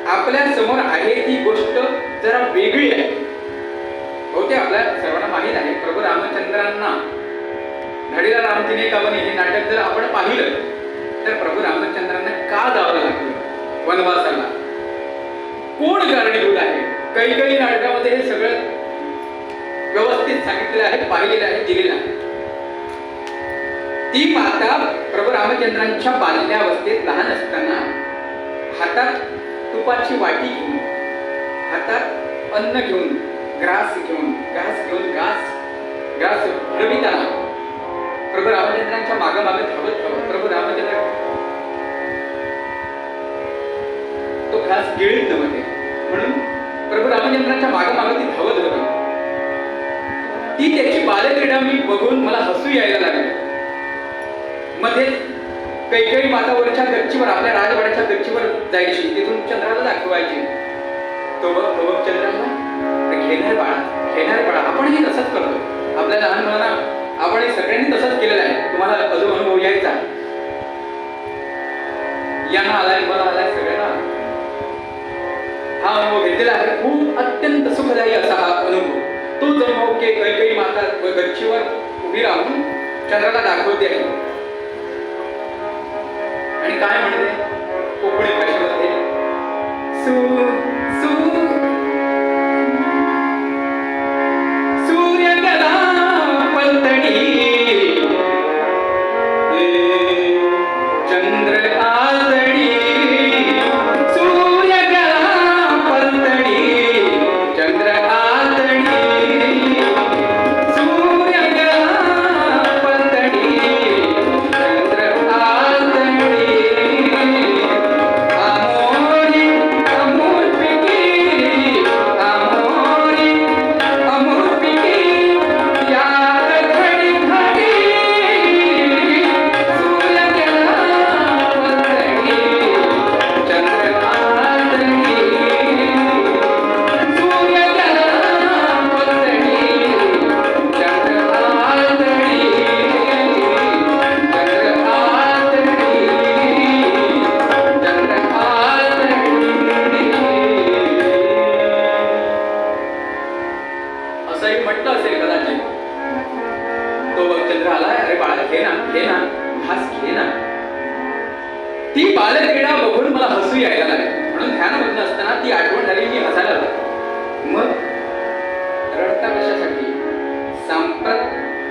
आपल्या समोर आहे ती गोष्ट जरा वेगळी आहे. हो, ते आपल्या सर्वांना माहीत आहे. प्रभू रामचंद्रांना धडीला रामतिने कावनी हे नाटक जर आपण पाहिलं तर प्रभू रामचंद्रांना का जावं लागलं वनवासाला? कोण कारणीभूत आहे? कैकेयी नाटकामध्ये हे सगळं व्यवस्थित सांगितलेलं आहे, पाहिलेलं आहे, दिलेलं आहे. ती माता प्रभू रामचंद्रांच्या बाल्यावस्थेत लहान असताना हातात तुपाची वाटी घेऊन, हातात अन्न घेऊन, ग्रास घेऊन रविताना प्रभू रामचंद्रांच्या मागे धावत प्रभू रामचंद्र तो घास गिळीत नव्हते, म्हणून प्रभू रामचंद्रांच्या मागे ती धावत होती. ती त्याची बालक्रीडा मी बघून मला हसू यायला लागले. मध्ये कैकेयी मातावरच्या गच्चीवर, आपल्या राजवाड्याच्या गच्चीवर जायची, तिथून चंद्राला दाखवायची. तो बघ चंद्राला, घेणार बाळा. आपणही तसंच करतो. आपल्या लहान मुलांना आपण सगळ्यांनी तसंच केलेलं आहे. तुम्हाला अजून अनुभव यायचा, यांना आलाय, मला आलाय, सगळ्यांना हा अनुभव घेतलेला आहे. खूप अत्यंत सुखदायी असा हा अनुभव. तोच अनुभव कैकेयी माता गच्चीवर उभी राहून चंद्राला दाखवते आहे. आणि काय म्हणते कोकणी भाषेमध्ये, सूर्य गला पलतडी, चंद्र आलतडी, सूर्य गला पलतडी, चंद्र आलतडी, सूर्य गला पलतडी, चंद्र आलतडी, आमोरी अमूल पिकी, आमोरी अमूल पिकी, या घडी घडी, सूर्य गला पलतडी, चंद्र आलतडी, सूर्य गला पलतडी, चंद्र आलतडी, चंद्र आलतडी, चंद्र आलतडी. असंही म्हटलं असेल कदाचित. तो बघ चंद्र आलाय, अरे बाळा घे ना घास घे ना. ती बालक्रीडा बघून मला हसू यायला लागले. म्हणून ध्यानमग्न असताना ती ती आठवण झाली मी हसायला लागलो. मग रडता कशासाठी? सांप्रत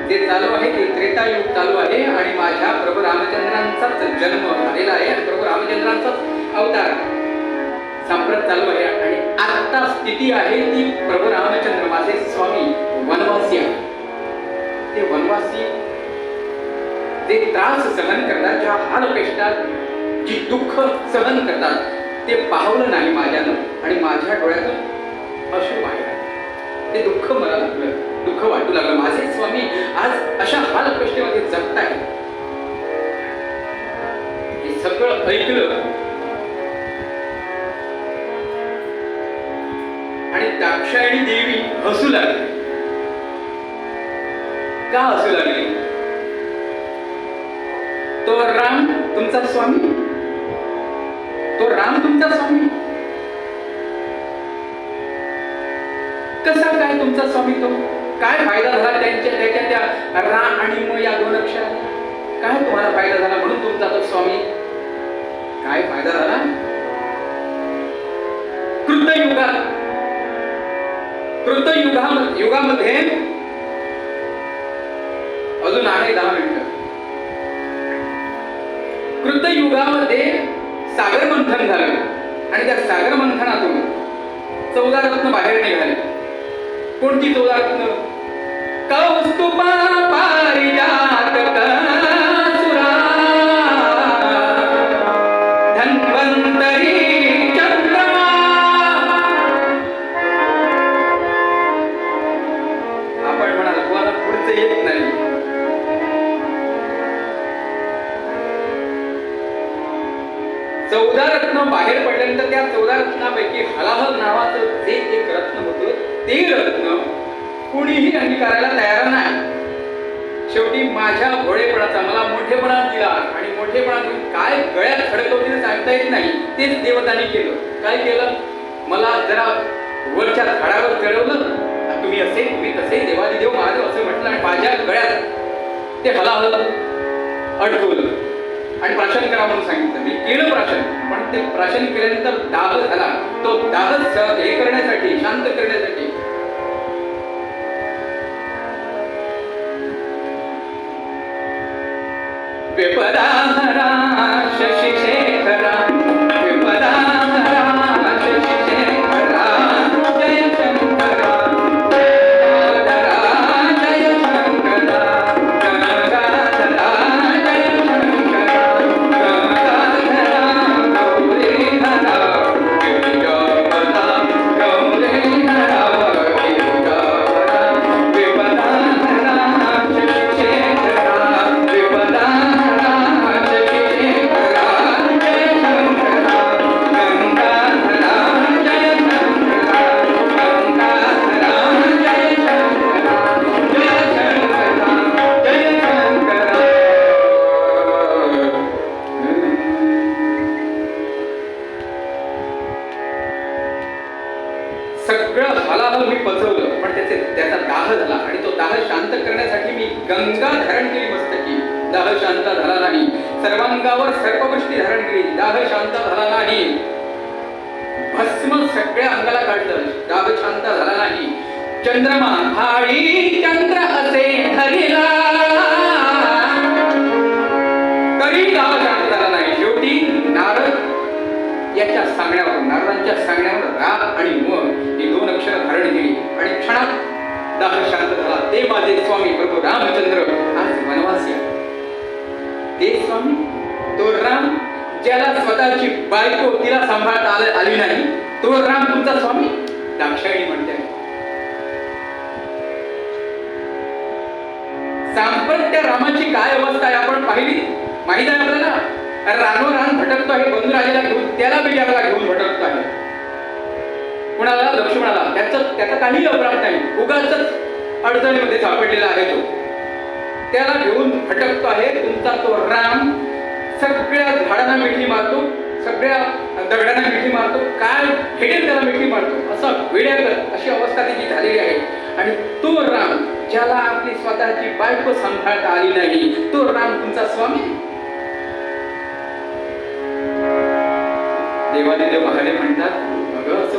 जे चालू आहे ते त्रेतायुग चालू आहे आणि माझ्या प्रभू रामचंद्रांचाच जन्म झालेला आहे आणि प्रभू रामचंद्रांचाच अवतार सांप्रत चालू आहे आणि आता स्थिती आहे ती प्रभू रामचंद्र माझे स्वामी वनवासी आहे. ते वनवासी जे त्रास सहन करतात, ज्या हालपेष्टात जी दुःख सहन करतात ते पाहवलं नाही माझ्यानं आणि माझ्या डोळ्यातून अश्रू वाहिले. ते दुःख मला लागलं, दुःख वाटू लागलं. माझे स्वामी आज अशा हालपेष्टेमध्ये जगताय. हे सगळं ऐकलं आणि दाक्षायणी देवी हसू लागली. का हसू लागली? तो राम तुमचा स्वामी, तो राम तुमचा स्वामी कसा काय तुमचा स्वामी? तो काय फायदा झाला त्याच्या त्या रा आणि म या दोन अक्षरात? काय तुम्हाला फायदा झाला म्हणून तुमचा तो स्वामी? काय फायदा झाला? युगामध्ये अजून आहे 10 मिनिटं. कृतयुगामध्ये सागर मंथन झालं आणि त्या सागर मंथनातून 14 रत्न बाहेर निघाले. कोणती 14 रत्न? कौस्तुभा पारिजात सुरा धन्वंतरी चंद्रमा. आपण म्हणाल तुम्हाला पुढचं येत नाही. चौदा रत्न बाहेर पडल्यानंतर त्या 14 रत्नापैकी हलाहल नावाचं जे एक रत्न होतं ते रत्न कुणीही अंगीकारायला तयार नाही. शेवटी माझ्या भोळेपणाचा मला मोठेपणा दिला आणि मोठेपणा देऊन काय गळ्यात खडकवतील सांगता येत नाही. तेच देवतांनी केलं. काय केलं? मला जरा वरच्या झाडावर चढवलं. तुम्ही तसे देवादिदेव महादेव असं म्हटलं आणि माझ्या गळ्यात ते हलाहल अडकवलं आणि प्राशन करा म्हणून सांगितलं. मी केलं प्राशन, पण ते प्राशन केल्यानंतर दाह झाला. तो दाह हे करण्यासाठी, शांत करण्यासाठी विपदाहरा शशिशेखरा, विपदाहरा शशिशेखरा, जय शंकरा गंगाधरा, जय शंकरा गंगाधरा, जय शंकरा गंगाधरा, गौरीधरा गिरिजावरा, गौरीधरा गिरिजावरा, विपदाहरा शशिशेखरा, विपदाहरा शशिशेखरा, जय शंकरा गंगाधरा, जय शंकरा गंगाधरा, जय शंकरा, जय शंकरा, जय शंकरा. सगळं हलाहल मी पचवलं, पण त्याचा दाह झाला आणि तो दाह शांत करण्यासाठी मी गंगा धारण केली मस्तकी. दाह शांत झाला नाही. सर्वांगावर सर्पवृष्टी धारण केली. दाह शांत झाला नाही. भस्म सगळ्या अंगाला काढलं. दाह शांत झाला नाही. चंद्रमा भाळी चंद्र असे धरिला तरी दाह शांत झाला नाही. शेवटी नारदांच्या सांगण्यावर रा आणि म ही 2 अक्षरं धारण केली आणि क्षणात दाह शांत झाला. ते माझे स्वामी प्रभू रामचंद्र आज वनवासी आहे. ते स्वामी, तो राम ज्याला स्वतःची बायको तिला सांभाळता आली नाही, तो राम तुमचा स्वामी. दाक्षायणी म्हणते सांप्रत त्या रामाची काय अवस्था आहे आपण पाहिली, माहित आहे आपल्याला. रानोरान भटकतो आहे, बंधुराजाला घेऊन, त्याला बिजाला घेऊन भटकतो आहे. कुणाला? लक्ष्मणाला. त्याचा काही अपराध नाही, उगाच अडचणीमध्ये सापडलेला आहे तो. त्याला घेऊन भटकतो आहे तुमचा तो राम. सगळ्या झाडांना मिठी मारतो, सगळ्या दगडांना मिठी मारतो, काय हेडेल त्याला मिठी मारतो, असं वेड्यागत अशी अवस्था त्याची झालेली आहे. आणि तो राम ज्याला आपली स्वतःची बायको सांभाळता आली नाही, तो राम तुमचा स्वामी. देवादिदेव महादेव म्हणतात, अगं असं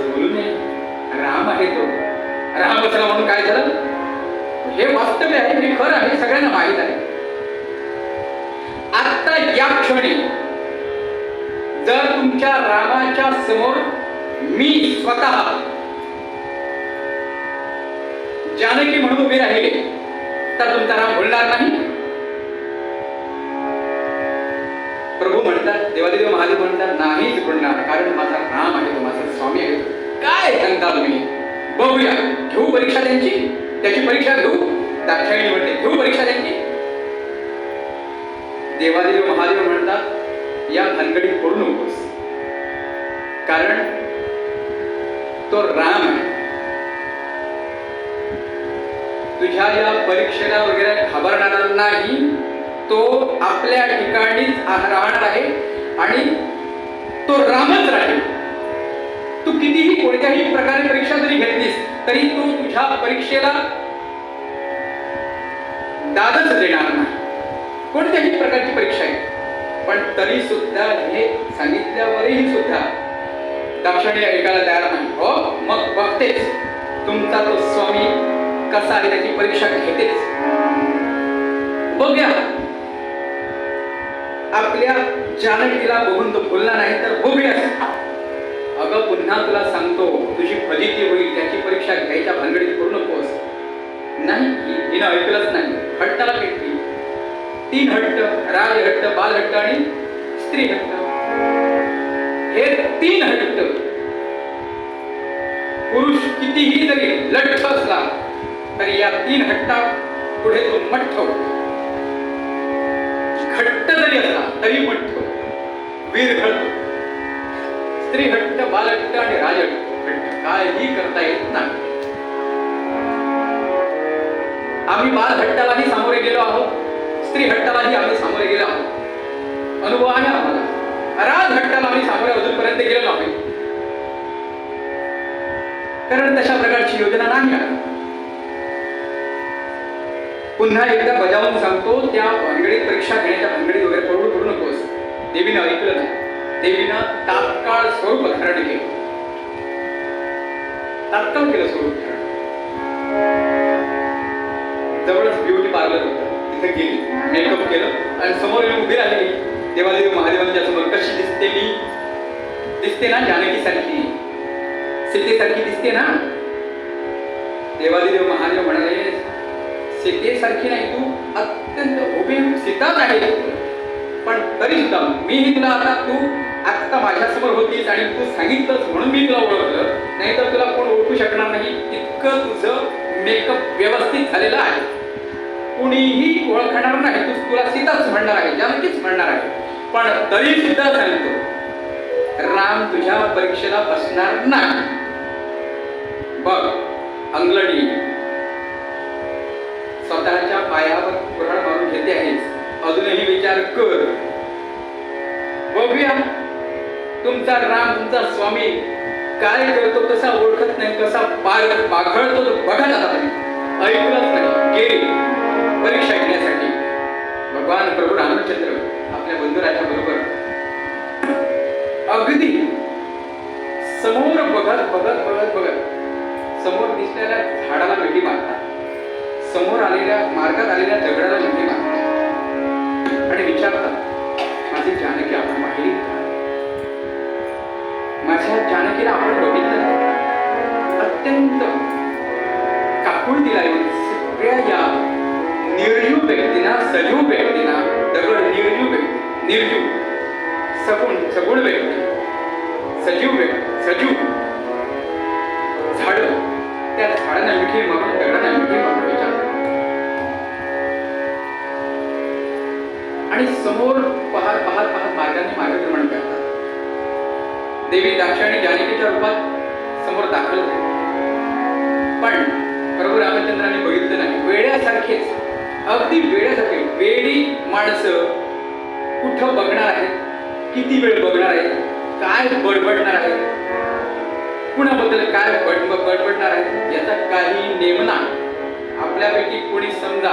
बसला म्हणून काय झालं? हे वास्तव्य आहे, हे खरं आहे, सगळ्यांना माहीत आहे. आता या क्षणी जर तुमच्या रामाच्या समोर मी स्वतः जानकी म्हणून उभे राहिले तर तुमचा राम बोलणार नाही? प्रभू म्हणतात, देवादेव महादेव म्हणतात, नाहीच बोलणार, कारण माझा राम आहे, तो माझा स्वामी आहे. काय सांगता तुम्ही? बघूया, घेऊ परीक्षा त्यांची, त्याची परीक्षा घेऊ. दाक्षायणी म्हणते, घेऊ परीक्षा त्यांची. देवादेव महादेव म्हणतात, या भानगडीत पडू नकोस, कारण तो राम आहे. तुझ्या या परीक्षेला वगैरे घाबरणारा नाही, तो आपल्या ठिकाणीच राहणार आहे आणि तो रामच राहील. तू कितीही कोणत्याही प्रकारे परीक्षा जरी घेतलीस तरी तो तुझ्या परीक्षेला दादच देणार नाही, कोणत्याही प्रकारची परीक्षा आहे. पण तरी सुद्धा हे सांगितल्यावरही सुद्धा दाक्षायणी ऐकायला तयार नाही. हो, मग बघतेच तुमचा तो स्वामी कसा आहे, त्याची परीक्षा घेतेच. बघूया, आपल्या जानकीला बघून तो बोलला नाही तर बघूया. अगं पुन्हा तुला सांगतो, तुझी फजिती होईल, त्याची परीक्षा घ्यायच्या भानगडीत करू नकोस. नाही, हिनं ऐकलंच नाही, हट्टाला पेटली. 3 हट्ट, राजहट्ट, बालहट्ट आणि स्त्री हट्ट. हे 3 हट्ट पुरुष कितीही जरी लठ्ठ असला तरी या 3 हट्टा पुढे तो मठ्ठ होतो. घट्ट जरी असला तरी मठ्ठ होतो, वीर घडतो. स्त्री हट्ट, बालहट्ट आणि राजहट्ट काहीही करता येत नाही. आम्ही बालहट्टालाही सामोरे गेलो आहोत, स्त्री हट्टालाही आम्ही सामोरे गेलो आहोत, अनुभव आहे आम्हाला. राजहट्टाला आम्ही सामोरे अजूनपर्यंत गेलो नाही, कारण तशा प्रकारची योजना नाही आहे. पुन्हा एकदा बजावून सांगतो, त्या भानगडीत परीक्षा घेण्याच्या भानगडीत वगैरे पडू नकोस. देवीनं ऐकलं नाही. देवीनं तात्काळ स्वरूप धारण केलं, तात्काळ केलं स्वरूप धारण. जवळच ब्युटी पार्लर होतं, तिथे गेली, मेकअप केलं आणि समोर येऊन उभी राहिली. देवादेव महादेवांच्या समोर कशी दिसते मी? दिसते ना जानकी सारखी, सीतेसारखी दिसते ना? देवादेव महादेव म्हणाले, सीतेसारखी नाही, तू अत्यंत हुबेहूब सीताच आहे. पण तरी सुद्धा मीही तुला तू आता माझ्यासमोर होतीस आणि तू सांगितलंस म्हणून मी तुला ओळखलं, नाही तर तुला कोण ओळखू शकणार नाही. इतकं तुझं मेकअप व्यवस्थित झालेलं आहे, कुणीही ओळखणार नाही. तुला सीताच म्हणणार आहे, जानकीच म्हणणार आहे. पण तरी सुद्धा सांगतो, राम तुझ्या परीक्षेला बसणार नाही. बघ, अंगलडी स्वतःच्या पायावर कुऱ्हाड मारून घेते आहेस, अजूनही विचार कर. बघूया तुमचा राम, तुमचा स्वामी काय करतो, कसा ओळखत नाही, कसा पाघळतो तो बघा. आता तुम्ही ऐकलंच नाही, गेली परीक्षा घेण्यासाठी. भगवान प्रभू रामचंद्र आपल्या बंधुराच्या बरोबर अगदी समोर बघत बघत बघत बघत समोर दिसलेल्या झाडाला मिठी मारतात, समोर आलेल्या मार्गात आलेल्या दगडाला मिठी मारतात आणि विचारतात, माझी जानकी आपण पाहिली का? माझ्या जानकीला आपण बघितलं? अत्यंत काकुळतीला येऊन सगळ्या या निर्जीव व्यक्तींना, सजीव व्यक्तींना, दगड निर्जीव व्यक्ती, निर्जीव सगुण व्यक्ती, सजीव व्यक्ती, सजीव झाड, त्या झाडांना मिठी मारून, दगडांना मिठी मारून विचारतात. आणि समोर पाहत पाहत पाहत मार्गाने मार्गक्रमण करतात. देवी दाक्षायणी जानकीच्या रूपात समोर दाखल होते. पण प्रभू रामचंद्रांनी बघितलं नाही. वेड्यासारखेच, अगदी वेड्यासारखे, वेडी माणसं कुठं बघणार आहेत, किती वेळ बघणार आहेत, काय बडबडणार आहेत, कुणाबद्दल काय बडबडणार आहेत, याचा काही नेम नाही. आपल्यापैकी कोणी समजा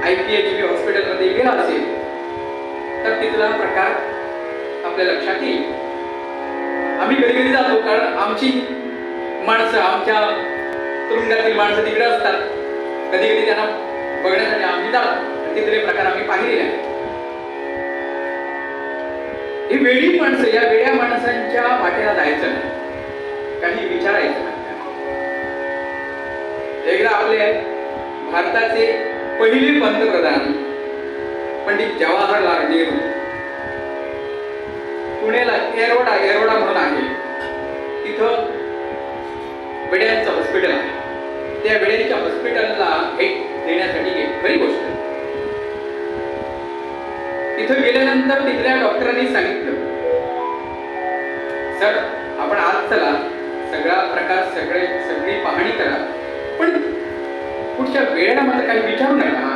IPHB हॉस्पिटलमध्ये गेला असेल तर तिथला प्रकार आपल्या लक्षात येईल. आम्ही कधी कधी जातो, कारण आमची माणसं, आमच्या तुरुंगातील माणसं तिकडे असतात, कधी कधी त्यांना बघण्यासाठी आम्ही जातो. तिथले प्रकार आम्ही पाहिलेले आहेत. ही वेळी माणसं, या वेड्या माणसांच्या वाटेला जायचं नाही, काही विचारायचं नाही. एकदा आपले भारताचे पहिले पंतप्रधान पंडित जवाहरलाल नेहरू पुण्याला एरोडा म्हणून आहे, तिथं वेड्यांचं हॉस्पिटल आहे. त्या वेड्यांच्या हॉस्पिटलला भेट देण्यासाठी खरी गोष्ट. तिथं गेल्यानंतर तिथल्या डॉक्टरांनी सांगितलं, सर आपण आज चला, सगळा प्रकार सगळी पाहणी करा, पण पुढच्या वेळेला मात्र काही विचारू नका.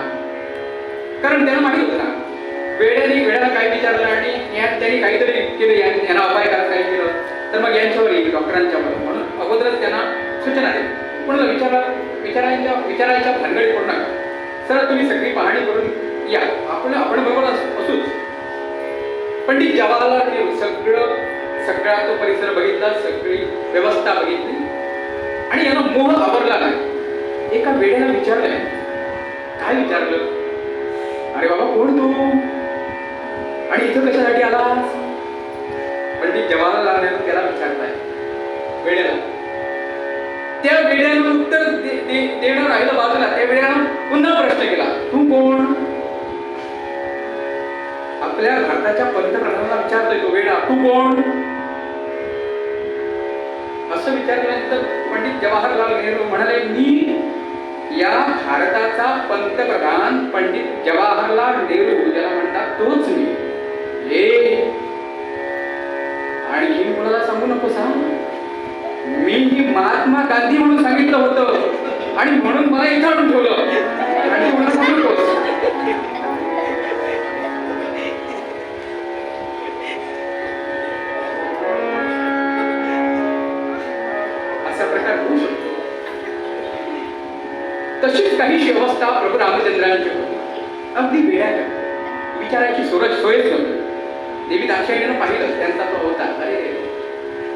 कारण त्यांना माहित होतं ना, वेळेला काय विचारलं आणि त्यांनी काहीतरी केलं, यांना अपाय करा काही केलं तर मग यांच्यावर येईल, डॉक्टरांच्या वर. म्हणून अगोदरच त्यांना सूचना दिली, कोणाला विचारायच्या भानगडीत पडू नका. सर तुम्ही सगळी पाहणी करून या, आपण बरोबर असूच. पंडित जवाहरलाल नेहरू सगळा तो परिसर बघितला, सगळी व्यवस्था बघितली आणि यांना मोह आवरला नाही. एका वेळेला विचारलंय, काय विचारलं, अरे बाबा कोण तू आणि इथं कशासाठी आलास? पंडित जवाहरलाल नेहरू त्याला विचारताय वेळेला. त्या वेळेला उत्तर देणं राहिलं बाजूला, त्या वेळेला पुन्हा प्रश्न केला, तू कोण? आपल्या भारताच्या पंतप्रधानाला विचारतोय तो वेळा, तू कोण? असं विचारल्यानंतर पंडित जवाहरलाल नेहरू म्हणाले, मी या भारताचा पंतप्रधान पंडित जवाहरलाल नेहरू ज्याला म्हणतात तोच मी. हे आणखी कोणाला सांगू नको सांग, मी ही महात्मा गांधी म्हणून सांगितलं होतं आणि म्हणून मला इथं आणून ठेवलं आणि कोणाला सांगू नकोस. असा प्रकार होऊ शकतो. तशीच काहीशी अवस्था प्रभू रामचंद्रांची होती. अगदी वेळा विचारायची सोयच नव्हती. देवी दाक्षायणीनं पाहिलं त्यांचा तो होता, अरे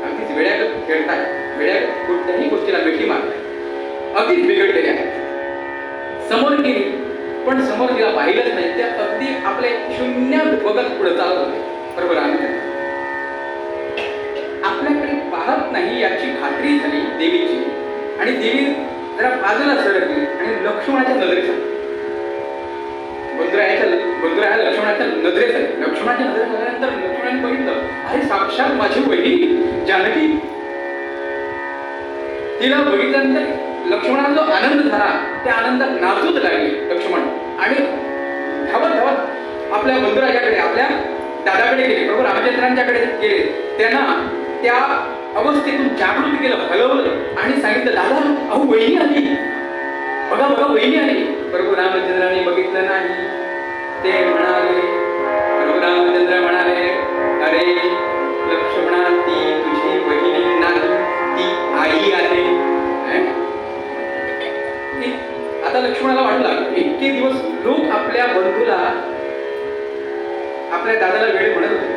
अगदीच वेड्यागत खेळताय, वेड्यागत कोणत्याही गोष्टीला मिठी मारताय, अगदीच बिघडलेले आहे. समोर गेली पण समोर तिला पाहिलंच नाही, त्या अगदी आपले शून्यात बघत पुढे चालत होते. प्रभू रामचंद्र आपल्याकडे पाहत नाही याची खात्री झाली देवीची, आणि देवी जरा बाजूला सरकली आणि लक्ष्मणाच्या नजरेत आली. बंधुराया लक्ष्मणाच्या नजरेत आली. लक्ष्मणाच्या नजरेत आल्यानंतर लक्ष्मणाने बघितलं, अरे साक्षात माझी बहीण जानकी. तिला बघितल्यानंतर लक्ष्मणाला जो आनंद झाला त्या आनंदात नाचूच लागले लक्ष्मण आणि धावत धावत आपल्या बंधुराजाकडे, आपल्या दादाकडे गेले, प्रभू रामचंद्रांच्याकडे गेले. त्यांना त्या अवस्थेतून जागृत केलं, हलवलं आणि सांगितलं, दादा अहो वहिनी आली, बघा वहिनी आली. प्रभू रामचंद्रांनी बघितलं नाही. ते म्हणाले, प्रभू रामचंद्र म्हणाले, अरे लक्ष्मणा ती तुझी बहिणी नाही, ती आई आहे. आता लक्ष्मणाला वाटलं, इतके दिवस लोक आपल्या बंधूला, आपल्या दादाला वेळ म्हणत होते,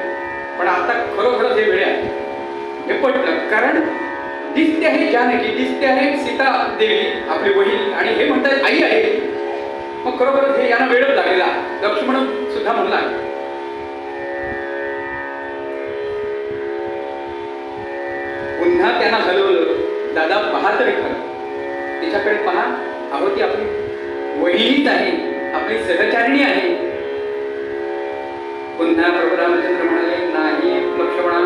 पण आता खरोखरच हे वेळ आहे हे पटलं. कारण दिसते आहे जानकी, दिसते आहे सीता देवी आपली बहीण आणि हे म्हणतात आई आहे. मग खरोखरच हे यांना वेळच लागलेला. लक्ष्मण सुद्धा म्हणला, पुन्हा त्यांना हलवलं. दादा पहा तरी खरं, तिच्याकडे पहा, अहो ती आपली वहिनीच आहे, आपली सहचारिणी आहे. पुन्हा प्रभू रामचंद्र म्हणाले, नाही लक्ष्मणा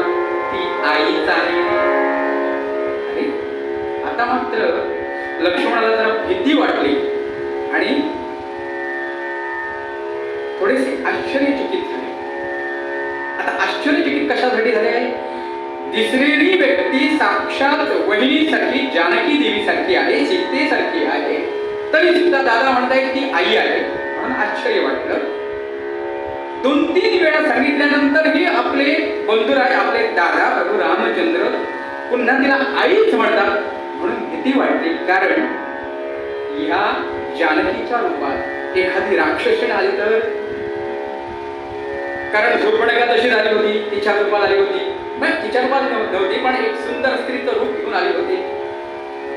ती आईच आहे. अरे आता मात्र लक्ष्मणाला जरा भीती वाटली आणि थोडेसे आश्चर्यचकित झाले. आता आश्चर्यचकित कशासाठी झाले? दिसलेली व्यक्ती साक्षात वहिनीसारखी, जानकी देवीसारखी आहे, सीतेसारखी आहे, तरी सुद्धा दादा म्हणतायत ती आई आहे, म्हणून आश्चर्य वाटलं. 2-3 वेळा सांगितल्यानंतरही आपले बंधुराय, आपले दादा प्रभू रामचंद्र पुन्हा तिला आईच म्हणतात, म्हणून भीती वाटली. कारण या जानकीच्या रूपात एखादी राक्षसीण आली तर, कारण झोपणगा तशी झाली होती, तिच्या रूपात आली होती, तिच्या रूपात नव्हती पण एक सुंदर स्त्रीचं रूप घेऊन आली होती.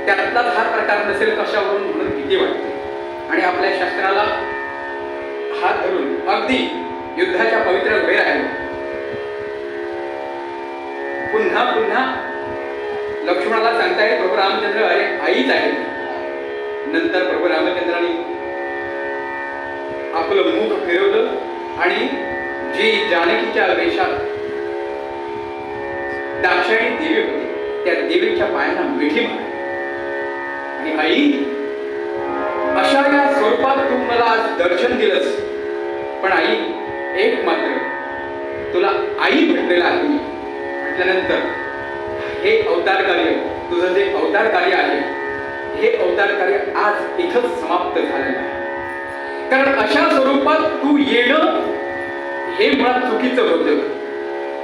त्यातलाच हा प्रकार नसेल कशावरून म्हणून भीती वाटते. आणि आपल्या शास्त्राला हात धरून अगदी युद्धाच्या पवित्र वेळ आहे. पुन्हा पुन्हा लक्ष्मणाला सांगताय प्रभू रामचंद्र अरे आईच आहे. नंतर प्रभू रामचंद्रांनी आपलं मुख फिरवलं आणि जी जानकीच्या वेशात दाक्षायणी देवी होती त्या देवीच्या पायांना मिठी मारली आणि आई अशा या स्वरूपात तू मला आज दर्शन दिलंस, पण आई एक मात्र तुला आई म्हटलेलं आहे. म्हटल्यानंतर हे अवतार कार्य तुझं जे अवतार कार्य आहे हे अवतार कार्य आज इथंच समाप्त झालेलं आहे. कारण अशा स्वरूपात तू येणं हे मुळात चुकीचं होतं.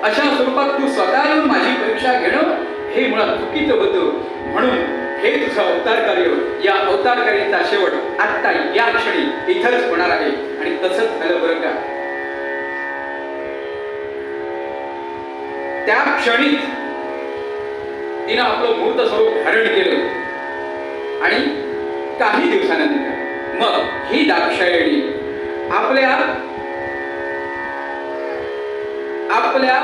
अशा स्वरूपात तू स्वतः येऊन माझी परीक्षा घेणं हे मुळात चुकीचं होतं. म्हणून हे तुझं अवतार कार्य, या अवतार कार्याचा शेवट आत्ता या क्षणी इथंच होणार आहे. आणि तसंच झालं बरं का. त्या क्षणीच तिनं आपलं मूर्त स्वरूप धारण केलं आणि काही दिवसानंतर मग ही दाक्षायणी आपल्या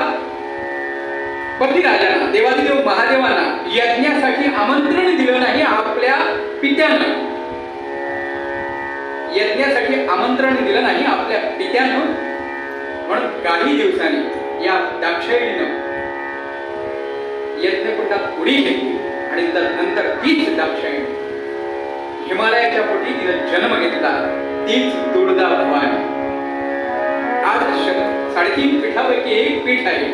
पतिराजांना देवादिदेव महादेवांना यज्ञासाठी आमंत्रण दिलं नाही. आपल्या पित्यानं यज्ञासाठी आमंत्रण दिलं नाही आपल्या पित्यानं. म्हणून काही दिवसांनी या दाक्षायणीनं यज्ञकुंडात उडी घेतली आणि नंतर तीच दाक्षायणी हिमालयाच्या पोटी तिनं जन्म घेतला. तीच तुळजा भवानी. आज 3.5 पीठापैकी एक पीठ आहे.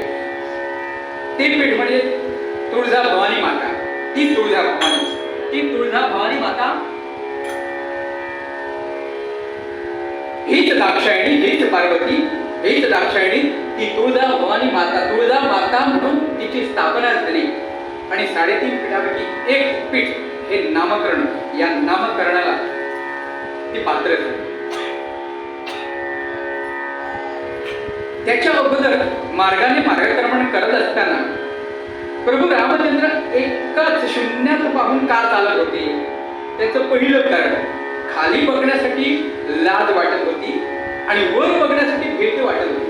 ते पीठ म्हणजे तुळजा भवानी माता. ती तुळजा भवानी माता हीच दाक्षायणी, हीच पार्वती, हीच दाक्षायणी, ती तुळजा भवानी माता. तुळजा माता म्हणून तिची स्थापना झाली आणि 3.5 पीठापैकी एक पीठ हे नामकरण, या नामकरणाला ती पात्र झाली. त्याच्या अगोदर मार्गाने मार्गक्रमण करत असताना प्रभू रामचंद्र एकाच शून्यात पाहून का चालत होते. त्याचं पहिलं कारण खाली बघण्यासाठी लाज वाटत होती आणि वर बघण्यासाठी भीती वाटत होती.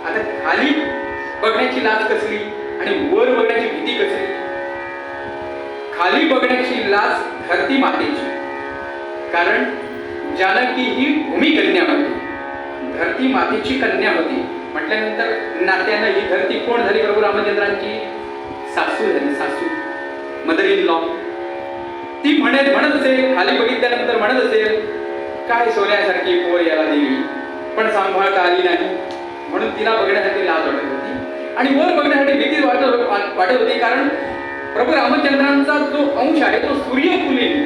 आता खाली बघण्याची लाज कसली आणि वर बघण्याची भीती कसली. खाली बघण्याची लाज धरती मातेची, कारण जानकी ही भूमिकन्या होती, धरती मातेची कन्या होती. म्हटल्यानंतर नात्यानं ही धरती कोण झाली. प्रभू रामचंद्रांची सासू झाली, सासू, मदर इन लॉ. ती म्हणत असेल, खाली बघितल्यानंतर म्हणत असेल काय सोन्यासारखी पोर याला दिली पण सांभाळता आली नाही. म्हणून तिला बघण्यासाठी लाज वाटत होती आणि वर बघण्यासाठी भीती वाटत होती. कारण प्रभू रामचंद्रांचा जो अंश आहे तो सूर्यकुलीन.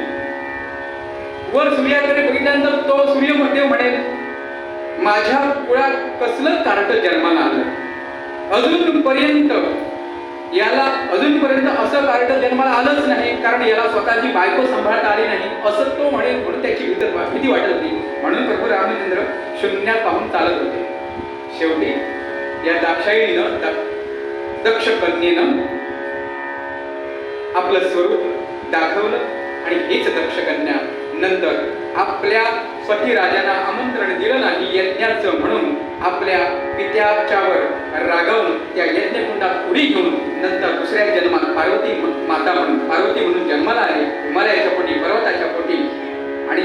वर सूर्याकडे बघितल्यानंतर तो सूर्यदेव म्हणेल माझ्या कुळात कसलं कार्ट जन्माला आलं. अजूनपर्यंत असं कार्ट जन्माला आलंच नाही, कारण याला स्वतःची बायको सांभाळता आली नाही असं तो म्हणेल. म्हणून त्याची भीती वाटत होती. म्हणून प्रभू रामचंद्र शून्यात पाहून चालत होते. शेवटी या दाक्षायणीनं, दक्ष कन्येनं आपलं स्वरूप दाखवलं आणि हीच दक्ष कन्या नंतर आपल्या पतिराजांना आमंत्रण दिलं नाही यज्ञाचं म्हणून आपल्या पित्याच्यावर रागावून त्या यज्ञकुंडात उडी घेऊन नंतर दुसऱ्या जन्मात पार्वती माता म्हणून जन्माला आली हिमालयाच्या पोटी, पर्वताच्या पोटी. आणि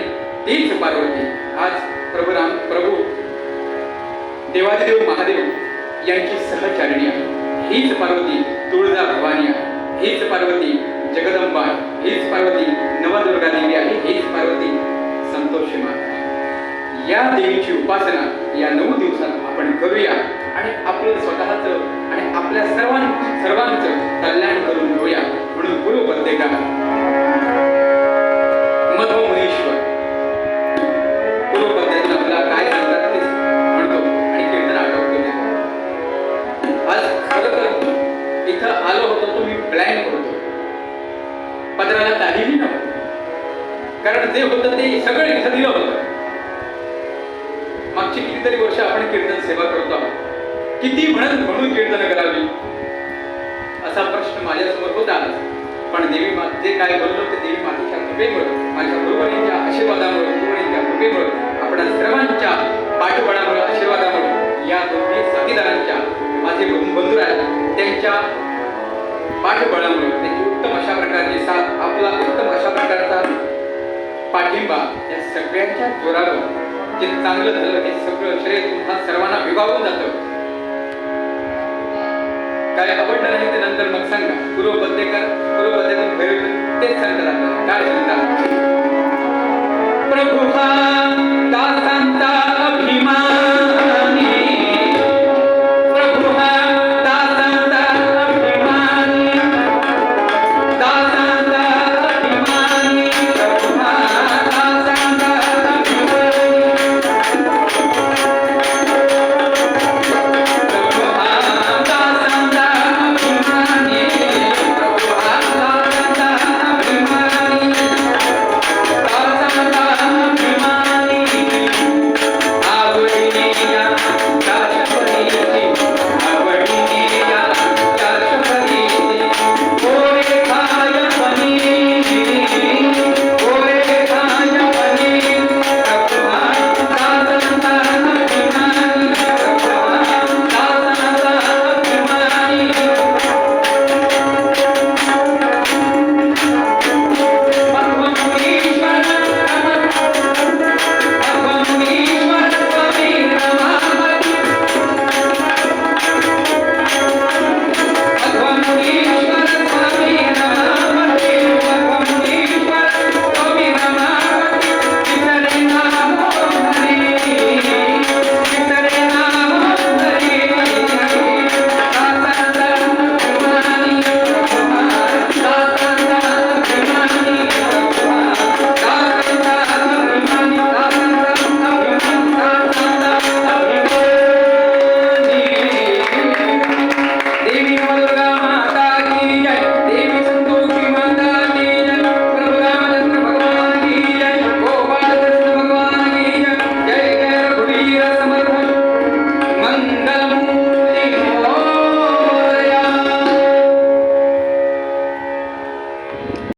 तीच पार्वती आज प्रभू देवादिदेव महादेव यांची सहचारिणी आहे. हीच पार्वती तुळजा भवानी आहे. हीच पार्वती जगदंबा आहे. हीच पार्वती नवदुर्गा देवी आहे. हीच पार्वती संतोषी माता आहे. या देवीची उपासना या 9 दिवसात आपण करूया आणि आपलं स्वतःचं आणि आपल्या सर्वांचं कल्याण करून घेऊया. म्हणून गुरु बद्देका मध्व मुनीश्वर गुरु पद्धतीने आपल्याला काय सांगतात ते म्हणतो आणि कीर्तन आठवतो. आज खरं तर इथं आलो होतो तो मी ब्लँक होतो, पदराला काहीही नव्हतं. कारण जे होतं ते सगळं इथं दिलं होतं. मागची कितीतरी वर्ष आपण कीर्तन सेवा करतो आहोत. किती म्हणून कीर्तन करावी असा प्रश्न माझ्यासमोर होता. पण देवी जे काय बोललो ते देवी मातेच्या कृपेमुळे, माझ्या गुरुवरींच्या आशीर्वादामुळे, गुरुवरींच्या कृपेमुळे, आपल्या सर्वांच्या पाठबळामुळे, आशीर्वादामुळे, या दोन्ही साथीदारांच्या माझे बंधू आहेत त्यांच्या पाठबळामुळे, त्यांची उत्तम अशा प्रकारची साथ, आपला उत्तम अशा प्रकारचा पाठिंबा, या सगळ्यांच्या जोरावर जे चांगलं झालं हे सगळं श्रेय तुम्हाला सर्वांना विभागून जातं. काय आवडलं नाही ते नंतर मग सांगा. पूर्वपद्येकर पूर्वपद्यातून तेच सांगा.